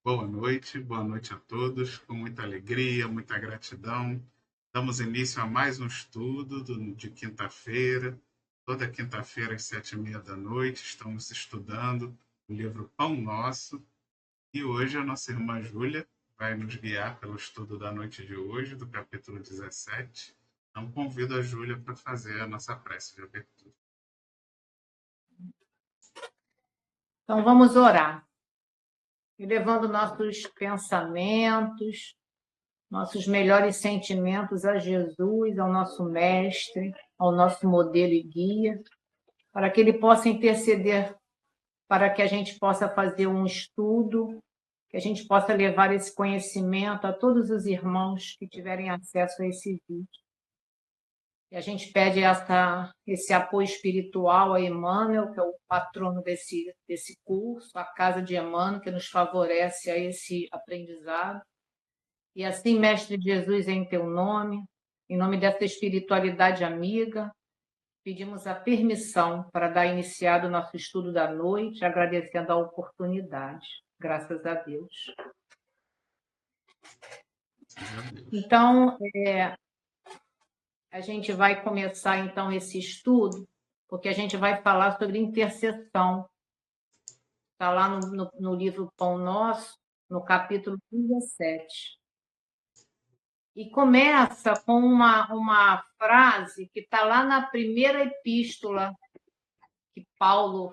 boa noite a todos, com muita alegria, muita gratidão. Damos início a mais um estudo de quinta-feira. Toda quinta-feira, às 7h30 da noite, estamos estudando o livro Pão Nosso. E hoje a nossa irmã Júlia vai nos guiar pelo estudo da noite de hoje, do capítulo 17. Então, convido a Júlia para fazer a nossa prece de abertura. Então, vamos orar. Elevando nossos pensamentos, nossos melhores sentimentos a Jesus, ao nosso mestre, ao nosso modelo e guia, para que ele possa interceder, para que a gente possa fazer um estudo, que a gente possa levar esse conhecimento a todos os irmãos que tiverem acesso a esse vídeo. E a gente pede esse apoio espiritual a Emmanuel, que é o patrono desse curso, a Casa de Emmanuel, que nos favorece a esse aprendizado. E assim, Mestre Jesus, em teu nome, em nome dessa espiritualidade amiga, pedimos a permissão para dar iniciado o nosso estudo da noite, agradecendo a oportunidade. Graças a Deus. Então, a gente vai começar, então, esse estudo, porque a gente vai falar sobre intercessão. Está lá no livro Pão Nosso, no capítulo 17. E começa com uma frase que está lá na primeira epístola que Paulo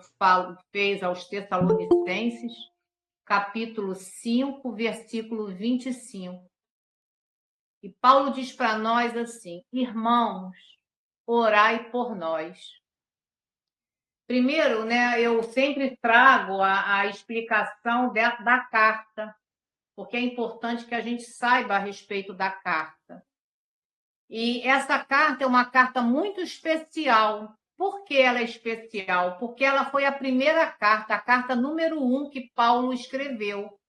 fez aos Tessalonicenses, capítulo 5, versículo 25. E Paulo diz para nós assim: irmãos, orai por nós. Primeiro, né, eu sempre trago a explicação da carta, porque é importante que a gente saiba a respeito da carta. E essa carta é uma carta muito especial. Por que ela é especial? Porque ela foi a primeira carta, a carta número 1 que Paulo escreveu.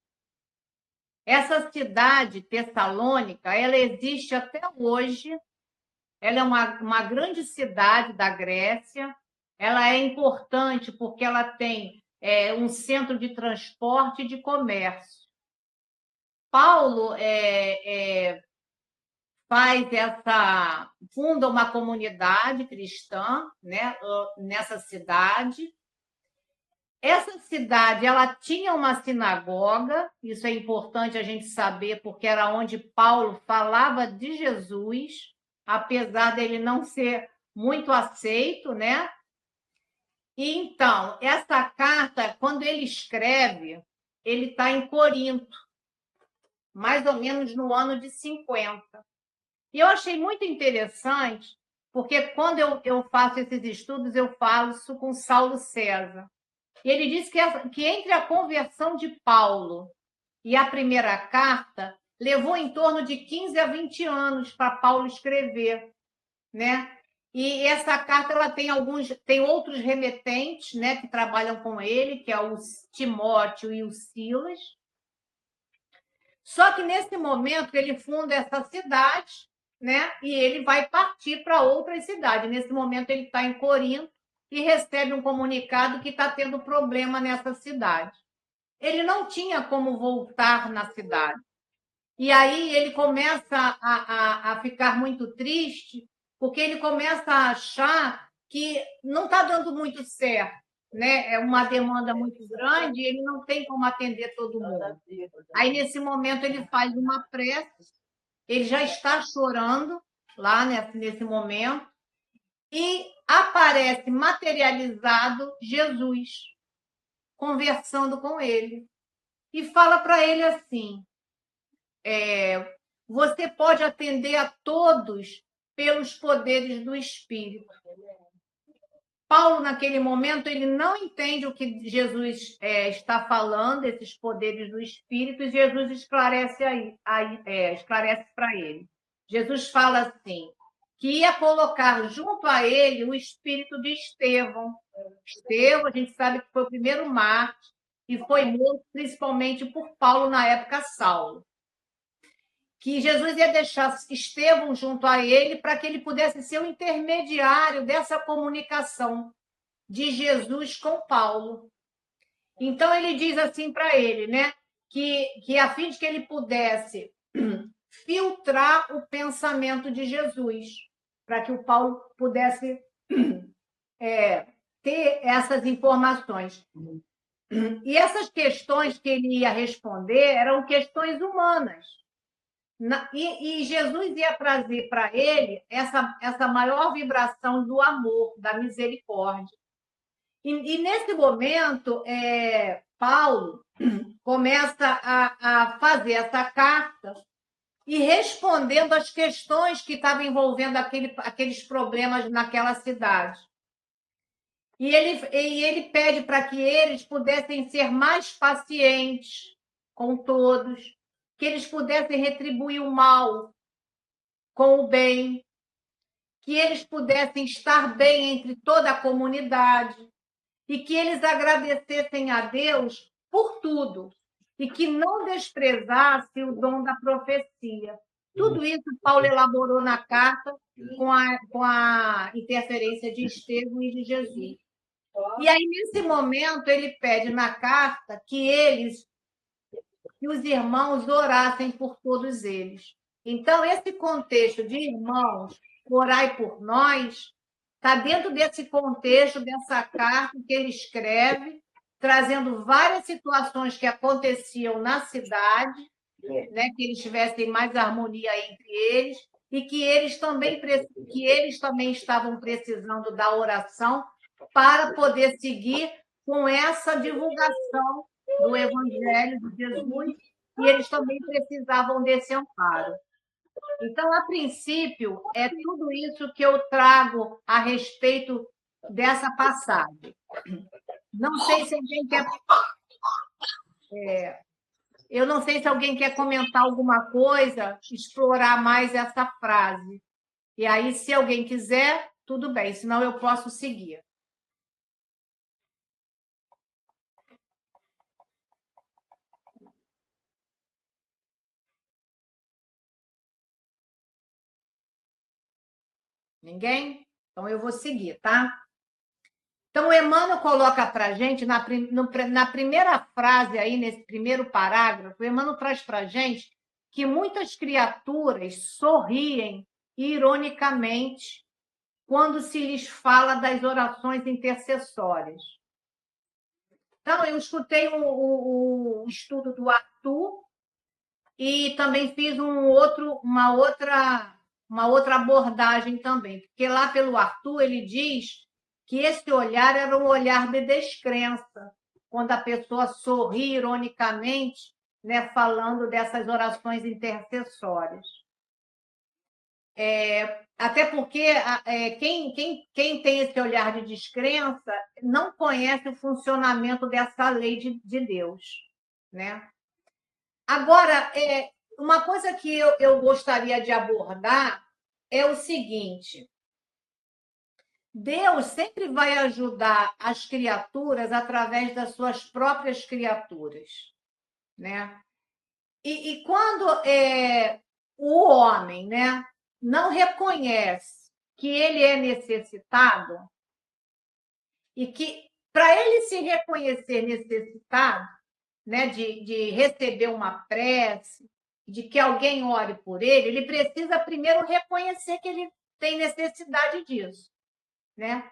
Essa cidade, Tessalônica, ela existe até hoje. Ela é uma grande cidade da Grécia. Ela é importante porque ela tem um centro de transporte e de comércio. Paulo funda uma comunidade cristã, né, nessa cidade. Essa cidade, ela tinha uma sinagoga, isso é importante a gente saber, porque era onde Paulo falava de Jesus, apesar dele não ser muito aceito, né? E então, essa carta, quando ele escreve, ele está em Corinto, mais ou menos no ano de 50. E eu achei muito interessante, porque quando eu faço esses estudos, eu falo isso com Saulo César. E ele diz que entre a conversão de Paulo e a primeira carta, levou em torno de 15 a 20 anos para Paulo escrever, né? E essa carta ela tem outros remetentes, né, que trabalham com ele, que é o Timóteo e o Silas. Só que nesse momento ele funda essa cidade, né? E ele vai partir para outra cidade. Nesse momento ele está em Corinto e recebe um comunicado que está tendo problema nessa cidade. Ele não tinha como voltar na cidade. E aí ele começa a ficar muito triste, porque ele começa a achar que não está dando muito certo, né? É uma demanda muito grande e ele não tem como atender todo mundo. Aí, nesse momento, ele faz uma prece, ele já está chorando lá nesse momento, e aparece materializado Jesus, conversando com ele. E fala para ele assim: você pode atender a todos pelos poderes do Espírito. Paulo, naquele momento, ele não entende o que Jesus está falando, esses poderes do Espírito, e Jesus esclarece para ele. Jesus fala assim, que ia colocar junto a ele o espírito de Estevão. Estevão, a gente sabe que foi o primeiro mártir e foi morto principalmente por Paulo, na época Saulo. Que Jesus ia deixar Estevão junto a ele para que ele pudesse ser o intermediário dessa comunicação de Jesus com Paulo. Então, ele diz assim para ele, né? que a fim de que ele pudesse filtrar o pensamento de Jesus, para que o Paulo pudesse ter essas informações. E essas questões que ele ia responder eram questões humanas. E Jesus ia trazer para ele essa maior vibração do amor, da misericórdia. E nesse momento, Paulo começa a fazer essa carta e respondendo às questões que estavam envolvendo aqueles problemas naquela cidade. E ele pede para que eles pudessem ser mais pacientes com todos, que eles pudessem retribuir o mal com o bem, que eles pudessem estar bem entre toda a comunidade e que eles agradecessem a Deus por tudo e que não desprezasse o dom da profecia. Tudo isso Paulo elaborou na carta com a interferência de Estevão e de Jesus. E aí, nesse momento, ele pede na carta que os irmãos orassem por todos eles. Então, esse contexto de irmãos, orai por nós, está dentro desse contexto, dessa carta que ele escreve, trazendo várias situações que aconteciam na cidade, né, que eles tivessem mais harmonia entre eles, e que eles também estavam precisando da oração para poder seguir com essa divulgação do Evangelho de Jesus, e eles também precisavam desse amparo. Então, a princípio, é tudo isso que eu trago a respeito dessa passagem. Não sei se alguém quer. Eu não sei se alguém quer comentar alguma coisa, explorar mais essa frase. E aí, se alguém quiser, tudo bem, senão eu posso seguir. Ninguém? Então, eu vou seguir, tá? Então, o Emmanuel coloca para a gente, na primeira frase, aí, nesse primeiro parágrafo, o Emmanuel traz para a gente que muitas criaturas sorriem ironicamente quando se lhes fala das orações intercessórias. Então, eu escutei o estudo do Arthur e também fiz uma outra abordagem também, porque lá pelo Arthur ele diz que esse olhar era um olhar de descrença, quando a pessoa sorri ironicamente, né, falando dessas orações intercessórias. Até porque quem tem esse olhar de descrença não conhece o funcionamento dessa lei de Deus, né? Agora, uma coisa que eu gostaria de abordar é o seguinte: Deus sempre vai ajudar as criaturas através das suas próprias criaturas, né? E quando o homem, né, não reconhece que ele é necessitado e que, para ele se reconhecer necessitado, né, de receber uma prece, de que alguém ore por ele, ele precisa primeiro reconhecer que ele tem necessidade disso, né?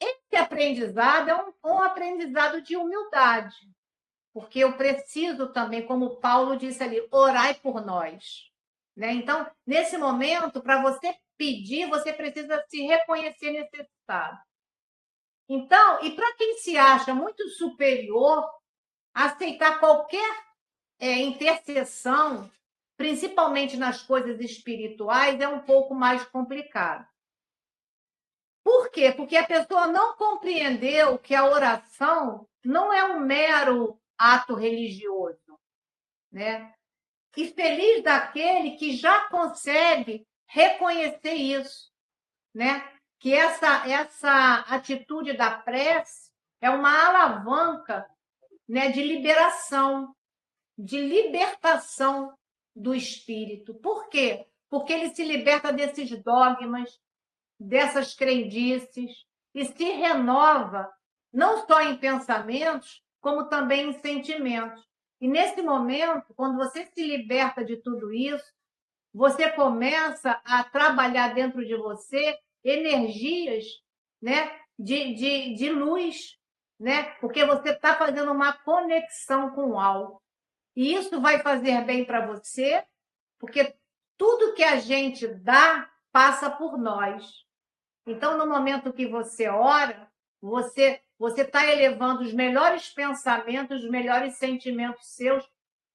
Esse aprendizado é um aprendizado de humildade, porque eu preciso também, como Paulo disse ali, orai por nós, né? Então, nesse momento, para você pedir, você precisa se reconhecer necessitado. Então, e para quem se acha muito superior, aceitar qualquer intercessão, principalmente nas coisas espirituais, é um pouco mais complicado. Por quê? Porque a pessoa não compreendeu que a oração não é um mero ato religioso, né? E feliz daquele que já consegue reconhecer isso, né? Que essa atitude da prece é uma alavanca, né, de liberação, de libertação do espírito. Por quê? Porque ele se liberta desses dogmas, dessas crendices, e se renova não só em pensamentos, como também em sentimentos. E nesse momento, quando você se liberta de tudo isso, você começa a trabalhar dentro de você energias, né, de luz, né? Porque você está fazendo uma conexão com o alto. E isso vai fazer bem para você, porque tudo que a gente dá passa por nós. Então, no momento que você ora, você está elevando os melhores pensamentos, os melhores sentimentos seus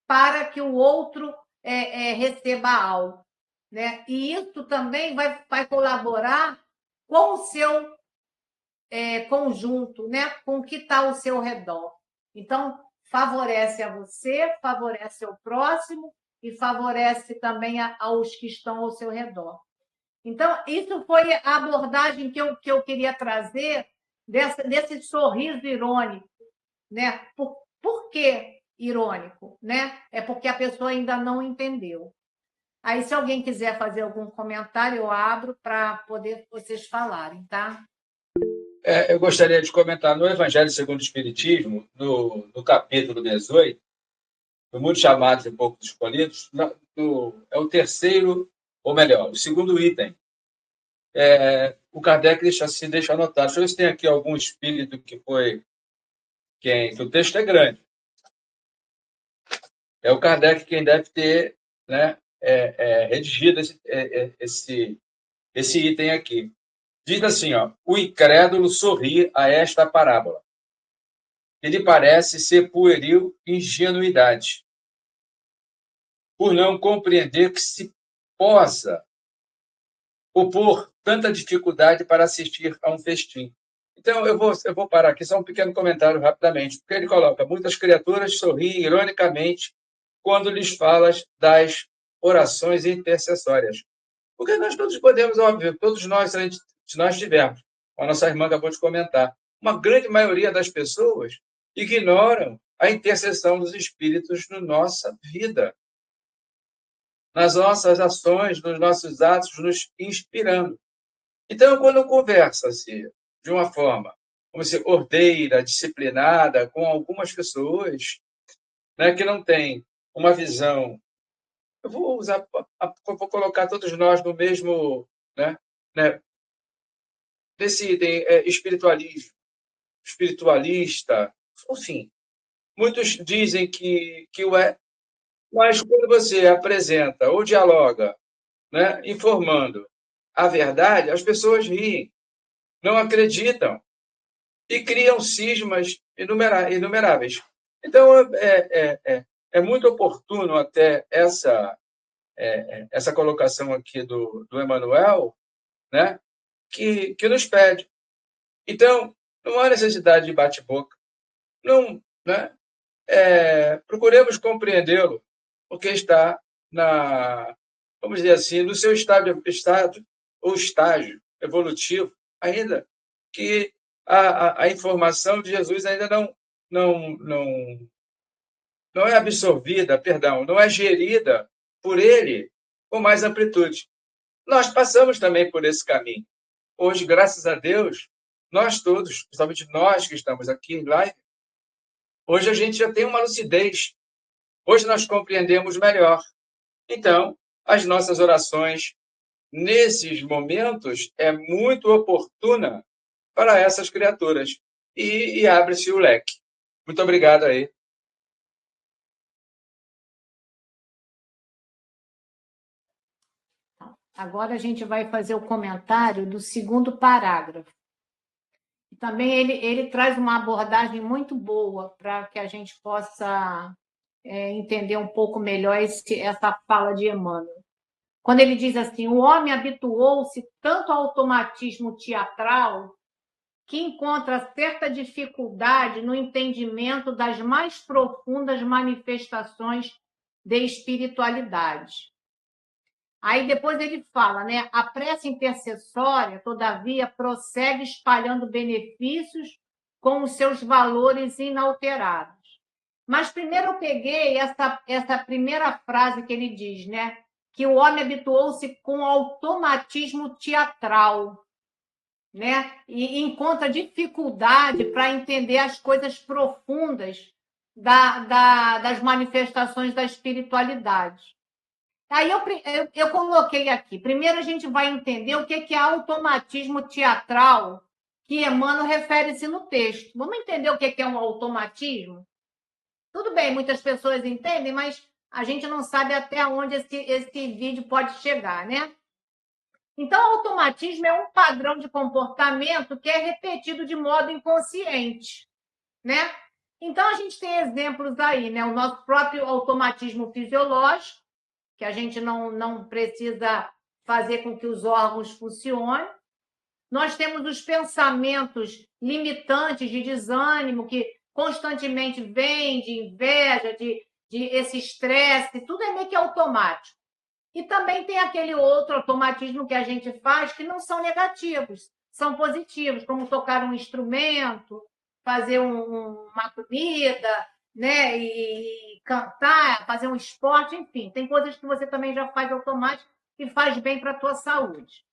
para que o outro receba algo, né? E isso também vai colaborar com o seu conjunto, né? Com o que está ao seu redor. Então, favorece a você, favorece ao próximo e favorece também aos que estão ao seu redor. Então, isso foi a abordagem que eu queria trazer desse sorriso irônico, né? Por que irônico, né? É porque a pessoa ainda não entendeu. Aí, se alguém quiser fazer algum comentário, eu abro para poder vocês falarem, tá? Eu gostaria de comentar no Evangelho segundo o Espiritismo, no capítulo 18, do Mundo Chamados e Poucos Escolhidos, é o terceiro, ou melhor, o segundo item. O Kardec deixa anotado. Deixa eu ver se tem aqui algum espírito que o texto é grande. É o Kardec quem deve ter, né, redigido esse item aqui. Diz assim, ó, o incrédulo sorri a esta parábola. Ele parece ser pueril ingenuidade, por não compreender que se possa opor tanta dificuldade para assistir a um festim. Então, eu vou parar aqui, só um pequeno comentário rapidamente, porque ele coloca, muitas criaturas sorriem ironicamente quando lhes falas das orações intercessórias. Porque nós todos podemos, óbvio, todos nós, se nós tivermos, como a nossa irmã acabou de comentar, uma grande maioria das pessoas ignoram a intercessão dos espíritos na nossa vida, nas nossas ações, nos nossos atos, nos inspirando. Então, quando conversa-se de uma forma, como se ordeira, disciplinada, com algumas pessoas, né, que não têm uma visão, eu vou colocar todos nós no mesmo, né, desse item espiritualista, enfim. Muitos dizem que o é, mas quando você apresenta ou dialoga, né, informando a verdade, as pessoas riem, não acreditam e criam cismas inumeráveis. Então, é muito oportuno até essa colocação aqui do Emmanuel, né, que nos pede. Então, não há necessidade de bate-boca. Não, né? Procuremos compreendê-lo, porque está vamos dizer assim, no seu estado ou estágio evolutivo, ainda que a informação de Jesus ainda não é absorvida, perdão, não é gerida por ele com mais amplitude. Nós passamos também por esse caminho. Hoje, graças a Deus, nós todos, principalmente nós que estamos aqui em live, hoje a gente já tem uma lucidez. Hoje nós compreendemos melhor. Então, as nossas orações, nesses momentos, é muito oportuna para essas criaturas. E abre-se o leque. Muito obrigado aí. Agora a gente vai fazer o comentário do segundo parágrafo. Também ele traz uma abordagem muito boa para que a gente possa entender um pouco melhor essa fala de Emmanuel. Quando ele diz assim, o homem habituou-se tanto ao automatismo teatral que encontra certa dificuldade no entendimento das mais profundas manifestações de espiritualidade. Aí depois ele fala, né? A prece intercessória, todavia, prossegue espalhando benefícios com os seus valores inalterados. Mas primeiro eu peguei essa primeira frase que ele diz, né? Que o homem habituou-se com automatismo teatral, né? E encontra dificuldade para entender as coisas profundas das manifestações da espiritualidade. Aí eu coloquei aqui. Primeiro a gente vai entender o que é automatismo teatral, que Emmanuel refere-se no texto. Vamos entender o que é um automatismo? Tudo bem, muitas pessoas entendem, mas a gente não sabe até onde esse vídeo pode chegar, né? Então, o automatismo é um padrão de comportamento que é repetido de modo inconsciente, né? Então, a gente tem exemplos aí, né? O nosso próprio automatismo fisiológico, que a gente não precisa fazer com que os órgãos funcionem. Nós temos os pensamentos limitantes de desânimo, que constantemente vêm de inveja, de esse estresse, tudo é meio que automático. E também tem aquele outro automatismo que a gente faz que não são negativos, são positivos, como tocar um instrumento, fazer uma comida, né? E cantar, fazer um esporte, enfim. Tem coisas que você também já faz automático e faz bem para a tua saúde.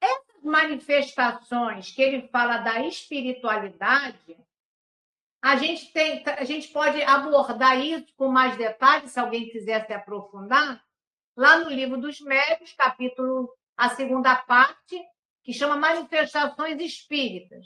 Essas manifestações que ele fala da espiritualidade, a gente pode abordar isso com mais detalhes, se alguém quiser se aprofundar, lá no Livro dos Médiuns, capítulo, a segunda parte, que chama Manifestações Espíritas,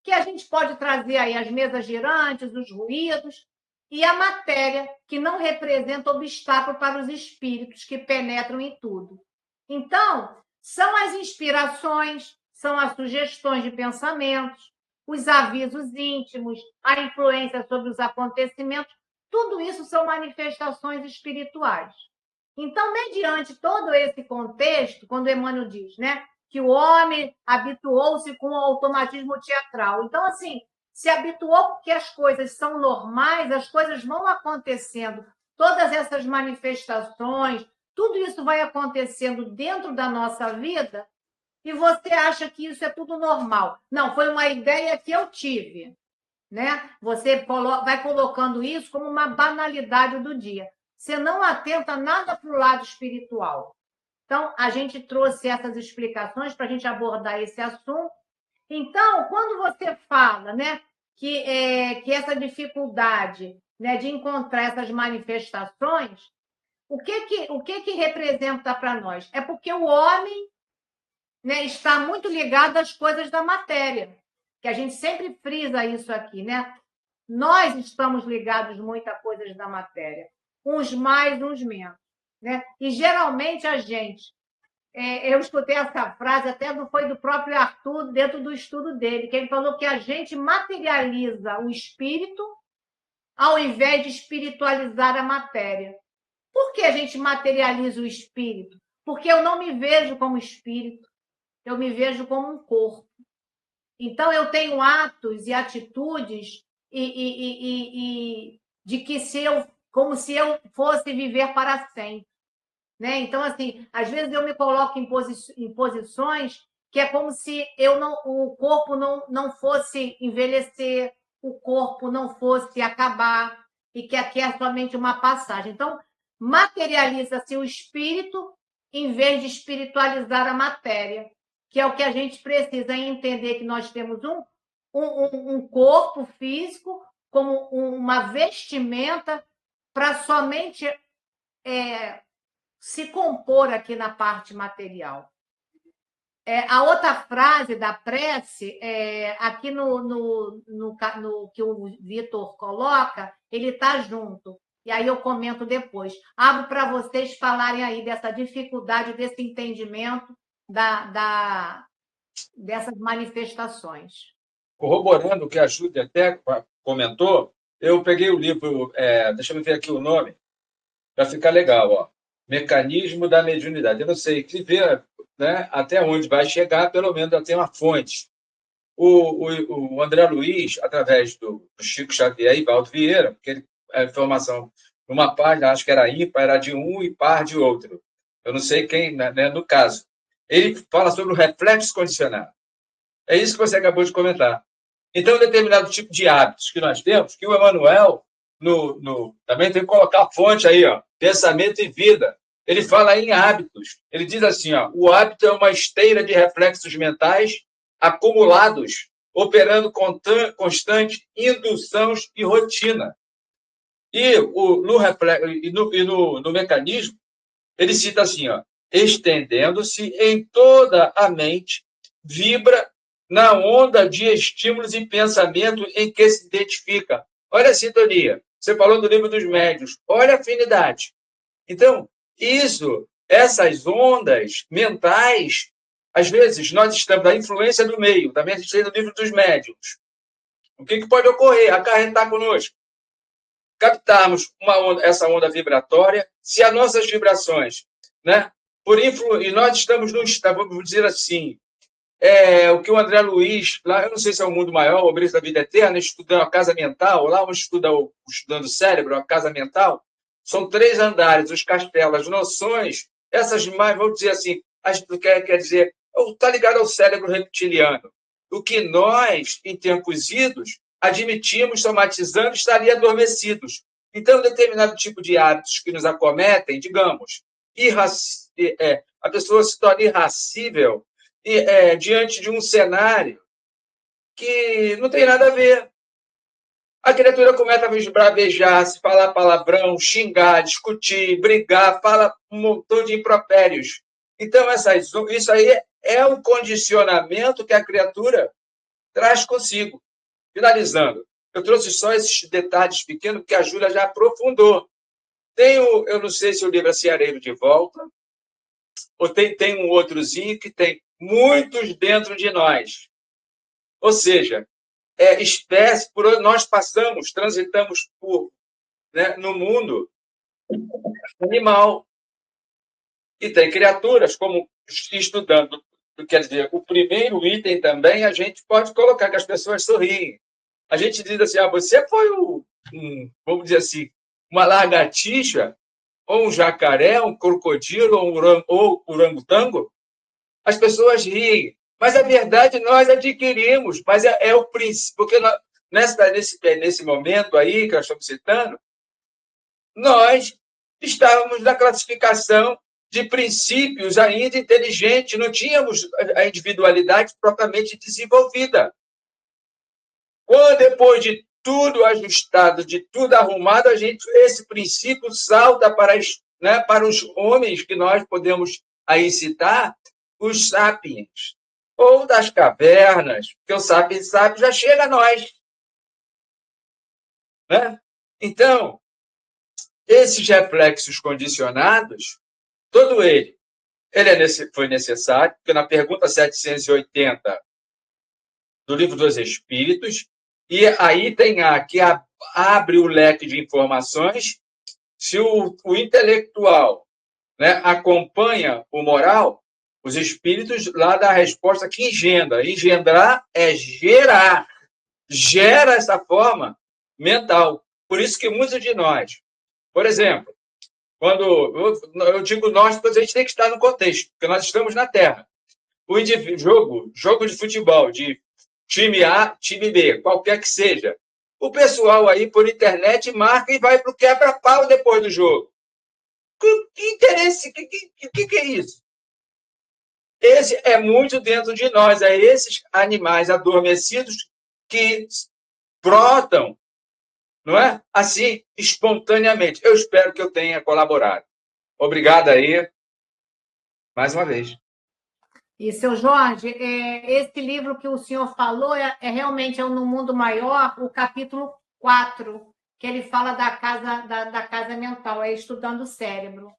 que a gente pode trazer aí as mesas girantes, os ruídos e a matéria, que não representa obstáculo para os espíritos que penetram em tudo. Então, são as inspirações, são as sugestões de pensamentos, os avisos íntimos, a influência sobre os acontecimentos, tudo isso são manifestações espirituais. Então, mediante todo esse contexto, quando Emmanuel diz, né, que o homem habituou-se com o automatismo teatral. Então, assim, se habituou porque as coisas são normais, as coisas vão acontecendo, todas essas manifestações, tudo isso vai acontecendo dentro da nossa vida e você acha que isso é tudo normal. Não, foi uma ideia que eu tive, né? Você vai colocando isso como uma banalidade do dia. Você não atenta nada para o lado espiritual. Então, a gente trouxe essas explicações para a gente abordar esse assunto. Então, quando você fala, né, que essa dificuldade, né, de encontrar essas manifestações, o que representa para nós? É porque o homem, né, está muito ligado às coisas da matéria, que a gente sempre frisa isso aqui, né? Nós estamos ligados muito a coisas da matéria, uns mais, uns menos, né? E geralmente a gente, eu escutei essa frase, até foi do próprio Arthur, dentro do estudo dele, que ele falou que a gente materializa o espírito ao invés de espiritualizar a matéria. Por que a gente materializa o espírito? Porque eu não me vejo como espírito, eu me vejo como um corpo. Então, eu tenho atos e atitudes de que como se eu fosse viver para sempre. Né? Então, assim, às vezes eu me coloco em posições que é como se o corpo não fosse envelhecer, o corpo não fosse acabar, e que aqui é somente uma passagem. Então, materializa-se o espírito em vez de espiritualizar a matéria, que é o que a gente precisa entender, que nós temos um corpo físico como uma vestimenta para somente se compor aqui na parte material. A outra frase da prece, aqui no que o Vitor coloca, ele está junto. E aí eu comento depois. Abro para vocês falarem aí dessa dificuldade, desse entendimento dessas manifestações. Corroborando o que a Júlia até comentou, eu peguei o livro, deixa eu ver aqui o nome, para ficar legal, ó. Mecanismo da Mediunidade. Eu não sei ver, né, até onde vai chegar, pelo menos eu tenho uma fonte. O André Luiz, através do Chico Xavier e Valdo Vieira, porque a informação numa página, acho que era ímpar, era de um e par de outro. Eu não sei quem, né, no caso. Ele fala sobre o reflexo condicionado. É isso que você acabou de comentar. Então, determinado tipo de hábitos que nós temos, que o Emmanuel também tem que colocar a fonte aí, ó, pensamento e vida. Ele fala em hábitos. Ele diz assim, ó, o hábito é uma esteira de reflexos mentais acumulados, operando constante indução e rotina. E no mecanismo, ele cita assim, ó, estendendo-se em toda a mente, vibra na onda de estímulos e pensamento em que se identifica. Olha a sintonia. Você falou do livro dos médiuns. Olha a afinidade. Então, essas ondas mentais, às vezes, nós estamos na influência do meio, também a gente tem no livro dos médiuns. O que pode ocorrer? Acarretar conosco. Captarmos essa onda vibratória, se as nossas vibrações, né? E nós estamos num estado, vamos dizer assim, o que o André Luiz, lá, eu não sei se é o Mundo Maior, o Obreiro da Vida Eterna, estudando a casa mental, lá onde estudando o cérebro, a casa mental, são 3 andares, os castelos, as noções, essas mais, vamos dizer assim, quer dizer, está ligado ao cérebro reptiliano. O que nós, em tempos idos, admitimos, somatizando, estaria adormecidos. Então, determinado tipo de hábitos que nos acometem, digamos, a pessoa se torna irracível diante de um cenário que não tem nada a ver. A criatura começa a esbravejar, se falar palavrão, xingar, discutir, brigar, fala um montão de impropérios. Então, isso aí é um condicionamento que a criatura traz consigo. Finalizando, eu trouxe só esses detalhes pequenos que a Júlia já aprofundou. Eu não sei se o livro é Ceareiro de Volta, ou tem um outrozinho que tem muitos dentro de nós. Ou seja, espécie, por onde nós transitamos no mundo animal. E tem criaturas, como estudando, quer dizer, o primeiro item também, a gente pode colocar que as pessoas sorriem. A gente diz assim, você foi vamos dizer assim, uma lagartixa, ou um jacaré, um crocodilo, ou um orangotango. As pessoas riem. Mas a verdade nós adquirimos, mas é o princípio, porque nesse momento aí que nós estamos citando, nós estávamos na classificação de princípios ainda inteligentes, não tínhamos a individualidade propriamente desenvolvida. Quando, depois de tudo ajustado, de tudo arrumado, esse princípio salta para os homens que nós podemos aí citar, os sapiens, ou das cavernas, porque o sapiens já chega a nós. Né? Então, esses reflexos condicionados, todo ele foi necessário, porque na pergunta 780 do Livro dos Espíritos, e aí tem que abre o leque de informações, se o intelectual, né, acompanha o moral, os espíritos lá dá a resposta que engendra. Engendrar é gerar. Gera essa forma mental. Por isso que muitos de nós, por exemplo, quando eu digo nós, a gente tem que estar no contexto, porque nós estamos na Terra. O jogo de futebol, de time A, time B, qualquer que seja, o pessoal aí por internet marca e vai para o quebra-pau depois do jogo. Que interesse? O que é isso? Esse é muito dentro de nós, é esses animais adormecidos que brotam, não é? Assim, espontaneamente. Eu espero que eu tenha colaborado. Obrigado aí, mais uma vez. E, seu Jorge, esse livro que o senhor falou realmente No Mundo Maior, o capítulo 4, que ele fala da casa mental, estudando o cérebro,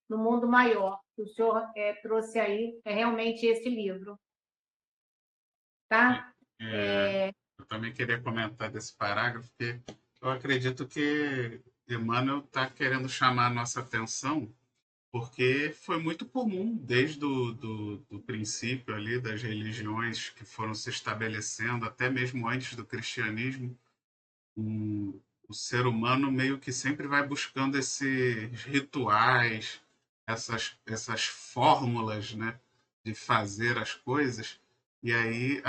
no mundo maior, que o senhor trouxe aí, realmente esse livro. Tá? Eu também queria comentar desse parágrafo, porque eu acredito que Emmanuel está querendo chamar a nossa atenção, porque foi muito comum desde do princípio ali das religiões que foram se estabelecendo, até mesmo antes do cristianismo, o ser humano meio que sempre vai buscando esses rituais, essas fórmulas, né, de fazer as coisas. E aí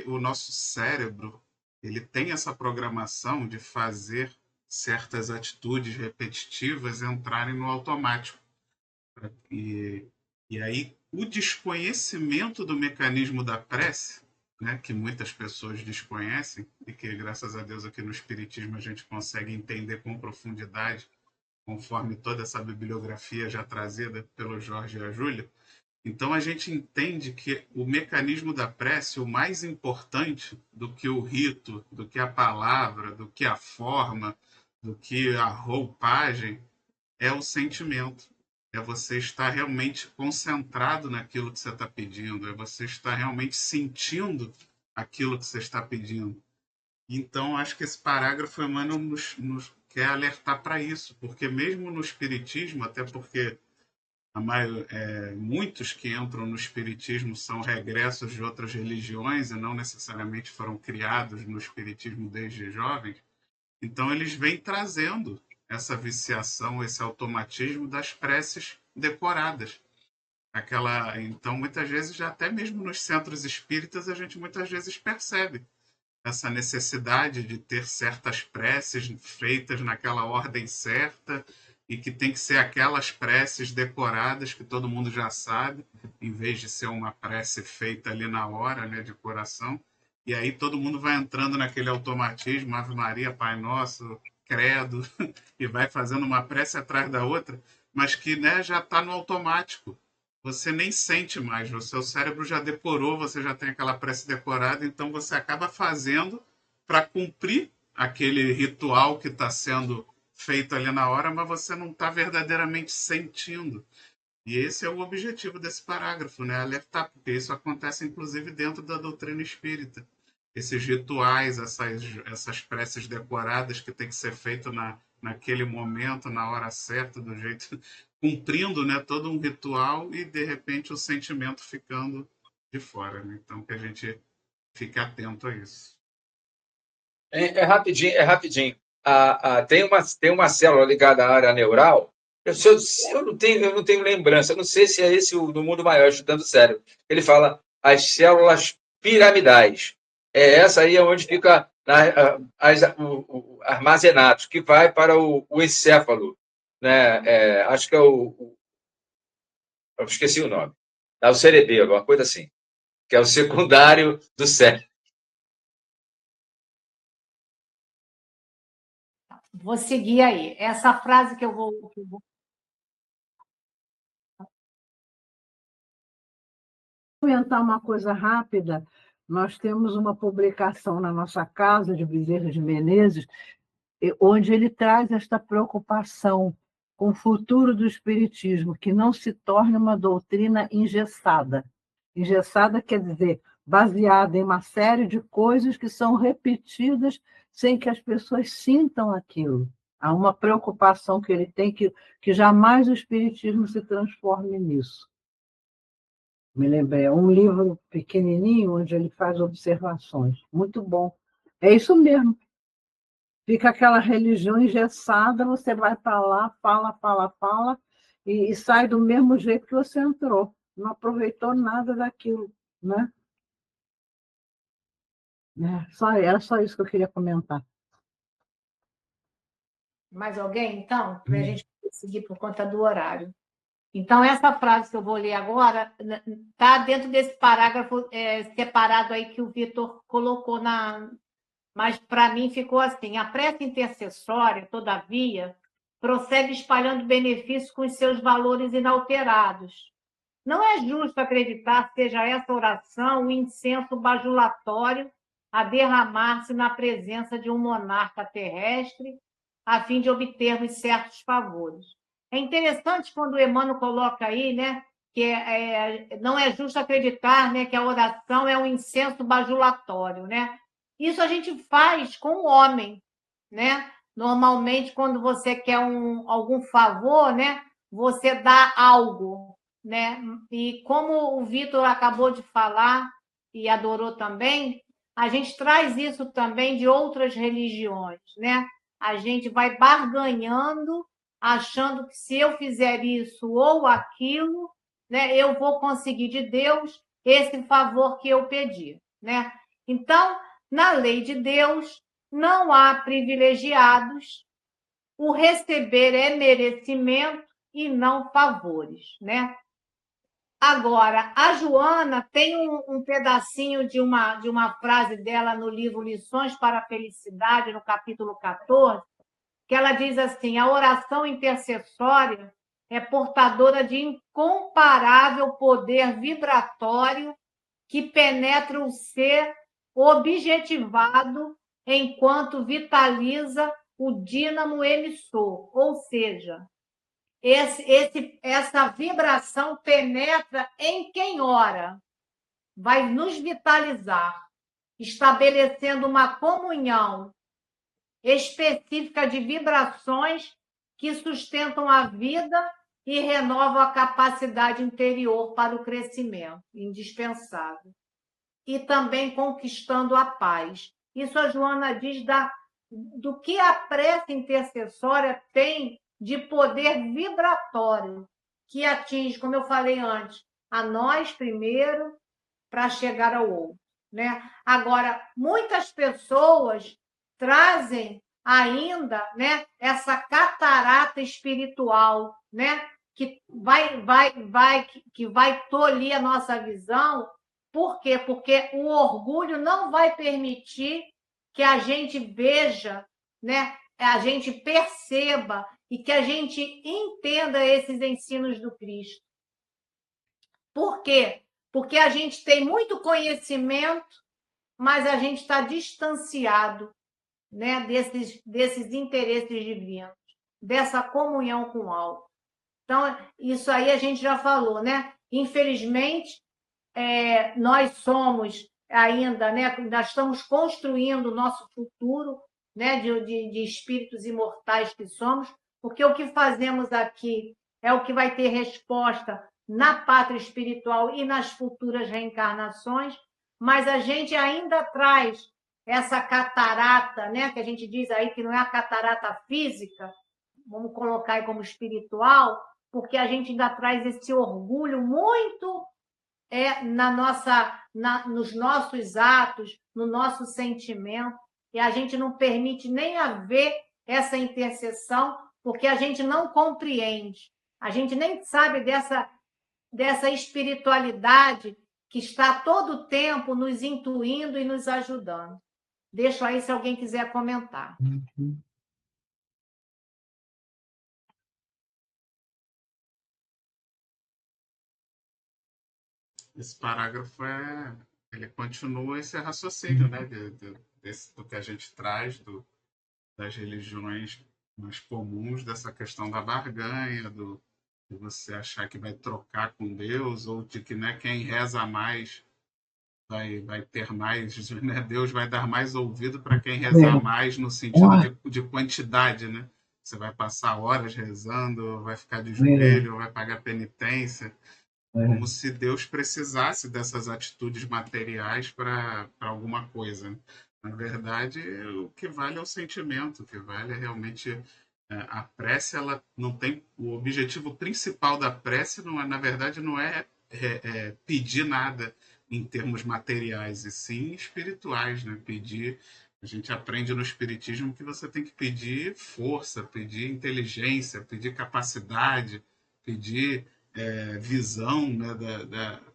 o nosso cérebro, ele tem essa programação de fazer certas atitudes repetitivas entrarem no automático. E aí o desconhecimento do mecanismo da prece né, que muitas pessoas desconhecem e que, graças a Deus, aqui no Espiritismo a gente consegue entender com profundidade, conforme toda essa bibliografia já trazida pelo Jorge e a Júlia. Então, a gente entende que o mecanismo da prece, o mais importante do que o rito, do que a palavra, do que a forma, do que a roupagem, é o sentimento. É você estar realmente concentrado naquilo que você está pedindo, é você estar realmente sentindo aquilo que você está pedindo. Então, acho que esse parágrafo, Emmanuel, nos quer alertar para isso, porque mesmo no Espiritismo, até porque muitos que entram no Espiritismo são regressos de outras religiões e não necessariamente foram criados no Espiritismo desde jovens, então eles vêm trazendo essa viciação, esse automatismo das preces decoradas. Então, muitas vezes, já até mesmo nos centros espíritas, a gente muitas vezes percebe essa necessidade de ter certas preces feitas naquela ordem certa e que tem que ser aquelas preces decoradas que todo mundo já sabe, em vez de ser uma prece feita ali na hora, né, de coração. E aí todo mundo vai entrando naquele automatismo, Ave Maria, Pai Nosso, Credo, e vai fazendo uma prece atrás da outra, mas que, né, já está no automático. Você nem sente mais, o seu cérebro já decorou, você já tem aquela prece decorada, então você acaba fazendo para cumprir aquele ritual que está sendo feito ali na hora, mas você não está verdadeiramente sentindo. E esse é o objetivo desse parágrafo, né? Alertar, porque isso acontece inclusive dentro da doutrina espírita. Esses rituais, essas preces decoradas que tem que ser feito naquele momento, na hora certa, do jeito, cumprindo, né, todo um ritual e de repente o sentimento ficando de fora, né? Então que a gente fique atento a isso. É rapidinho, é rapidinho. Tem uma célula ligada à área neural. Eu não tenho lembrança, eu não sei se é esse no mundo maior, estudando o cérebro. Ele fala as células piramidais. É essa aí onde fica armazenado, que vai para o encéfalo. Né? Acho que é eu esqueci o nome. É o cerebelo, uma coisa assim, que é o secundário do cérebro. Vou seguir aí. Essa frase que eu vou comentar uma coisa rápida. Nós temos uma publicação na nossa casa de Bezerra de Menezes, onde ele traz esta preocupação com o futuro do espiritismo, que não se torne uma doutrina engessada. Engessada quer dizer baseada em uma série de coisas que são repetidas sem que as pessoas sintam aquilo. Há uma preocupação que ele tem que jamais o espiritismo se transforme nisso. Me lembrei, é um livro pequenininho onde ele faz observações. Muito bom. É isso mesmo. Fica aquela religião engessada, você vai para lá, fala, e sai do mesmo jeito que você entrou. Não aproveitou nada daquilo, né? Era só isso que eu queria comentar. Mais alguém, então? Para a gente seguir por conta do horário. Então, essa frase que eu vou ler agora está dentro desse parágrafo separado aí que o Vitor colocou Mas, para mim, ficou assim: a prece intercessória, todavia, prossegue espalhando benefícios com os seus valores inalterados. Não é justo acreditar que seja essa oração o incenso bajulatório a derramar-se na presença de um monarca terrestre, a fim de obtermos certos favores. É interessante quando o Emmanuel coloca aí, né, que não é justo acreditar, né, que a oração é um incenso bajulatório, né? Isso a gente faz com o homem, né? Normalmente, quando você quer algum favor, né, você dá algo, né? E como o Vitor acabou de falar e adorou também, a gente traz isso também de outras religiões, né? A gente vai barganhando, achando que se eu fizer isso ou aquilo, né, eu vou conseguir de Deus esse favor que eu pedi, né? Então, na lei de Deus, não há privilegiados, o receber é merecimento e não favores, né? Agora, a Joana tem um pedacinho de uma frase dela no livro Lições para a Felicidade, no capítulo 14, que ela diz assim: a oração intercessória é portadora de incomparável poder vibratório que penetra o ser objetivado enquanto vitaliza o dínamo emissor, ou seja, essa vibração penetra em quem ora, vai nos vitalizar, estabelecendo uma comunhão específica de vibrações que sustentam a vida e renovam a capacidade interior para o crescimento, indispensável. E também conquistando a paz. Isso a Joana diz do que a prece intercessória tem de poder vibratório, que atinge, como eu falei antes, a nós primeiro, para chegar ao outro. Né? Agora, muitas pessoas trazem ainda, né, essa catarata espiritual, né, que vai tolir a nossa visão. Por quê? Porque o orgulho não vai permitir que a gente veja, né, a gente perceba e que a gente entenda esses ensinos do Cristo. Por quê? Porque a gente tem muito conhecimento, mas a gente está distanciado, né, desses interesses divinos, dessa comunhão com o alto. Então, isso aí a gente já falou, né? Infelizmente, nós somos ainda, né, nós estamos construindo o nosso futuro, né, de espíritos imortais que somos, porque o que fazemos aqui é o que vai ter resposta na pátria espiritual e nas futuras reencarnações, mas a gente ainda traz essa catarata, né, que a gente diz aí que não é a catarata física, vamos colocar aí como espiritual, porque a gente ainda traz esse orgulho muito nos nossos atos, no nosso sentimento, e a gente não permite nem haver essa intercessão, porque a gente não compreende, a gente nem sabe dessa espiritualidade que está todo o tempo nos intuindo e nos ajudando. Deixo aí se alguém quiser comentar. Esse parágrafo ele continua esse raciocínio, né, do que a gente traz das religiões mais comuns, dessa questão da barganha, de você achar que vai trocar com Deus, ou de que, né, quem reza mais vai ter mais, né, Deus vai dar mais ouvido para quem rezar mais, no sentido de quantidade, né? Você vai passar horas rezando, vai ficar de joelho, vai pagar penitência, como se Deus precisasse dessas atitudes materiais para alguma coisa. Na verdade, o que vale é o sentimento, o que vale é realmente a prece. Ela não tem o objetivo principal da prece, não é, na verdade, não é pedir nada em termos materiais, e sim espirituais, né? Pedir. A gente aprende no Espiritismo que você tem que pedir força, pedir inteligência, pedir capacidade, pedir visão, né,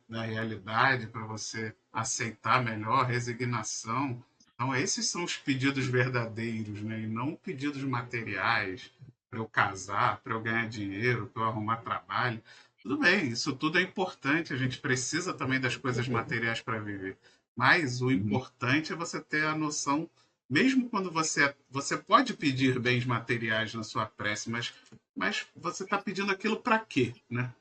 da realidade, para você aceitar melhor, resignação. Então, esses são os pedidos verdadeiros, né, e não pedidos materiais, para eu casar, para eu ganhar dinheiro, para eu arrumar trabalho. Tudo bem, isso tudo é importante, a gente precisa também das coisas materiais para viver. Mas o importante é você ter a noção, mesmo quando você pode pedir bens materiais na sua prece, mas você está pedindo aquilo para quê, né?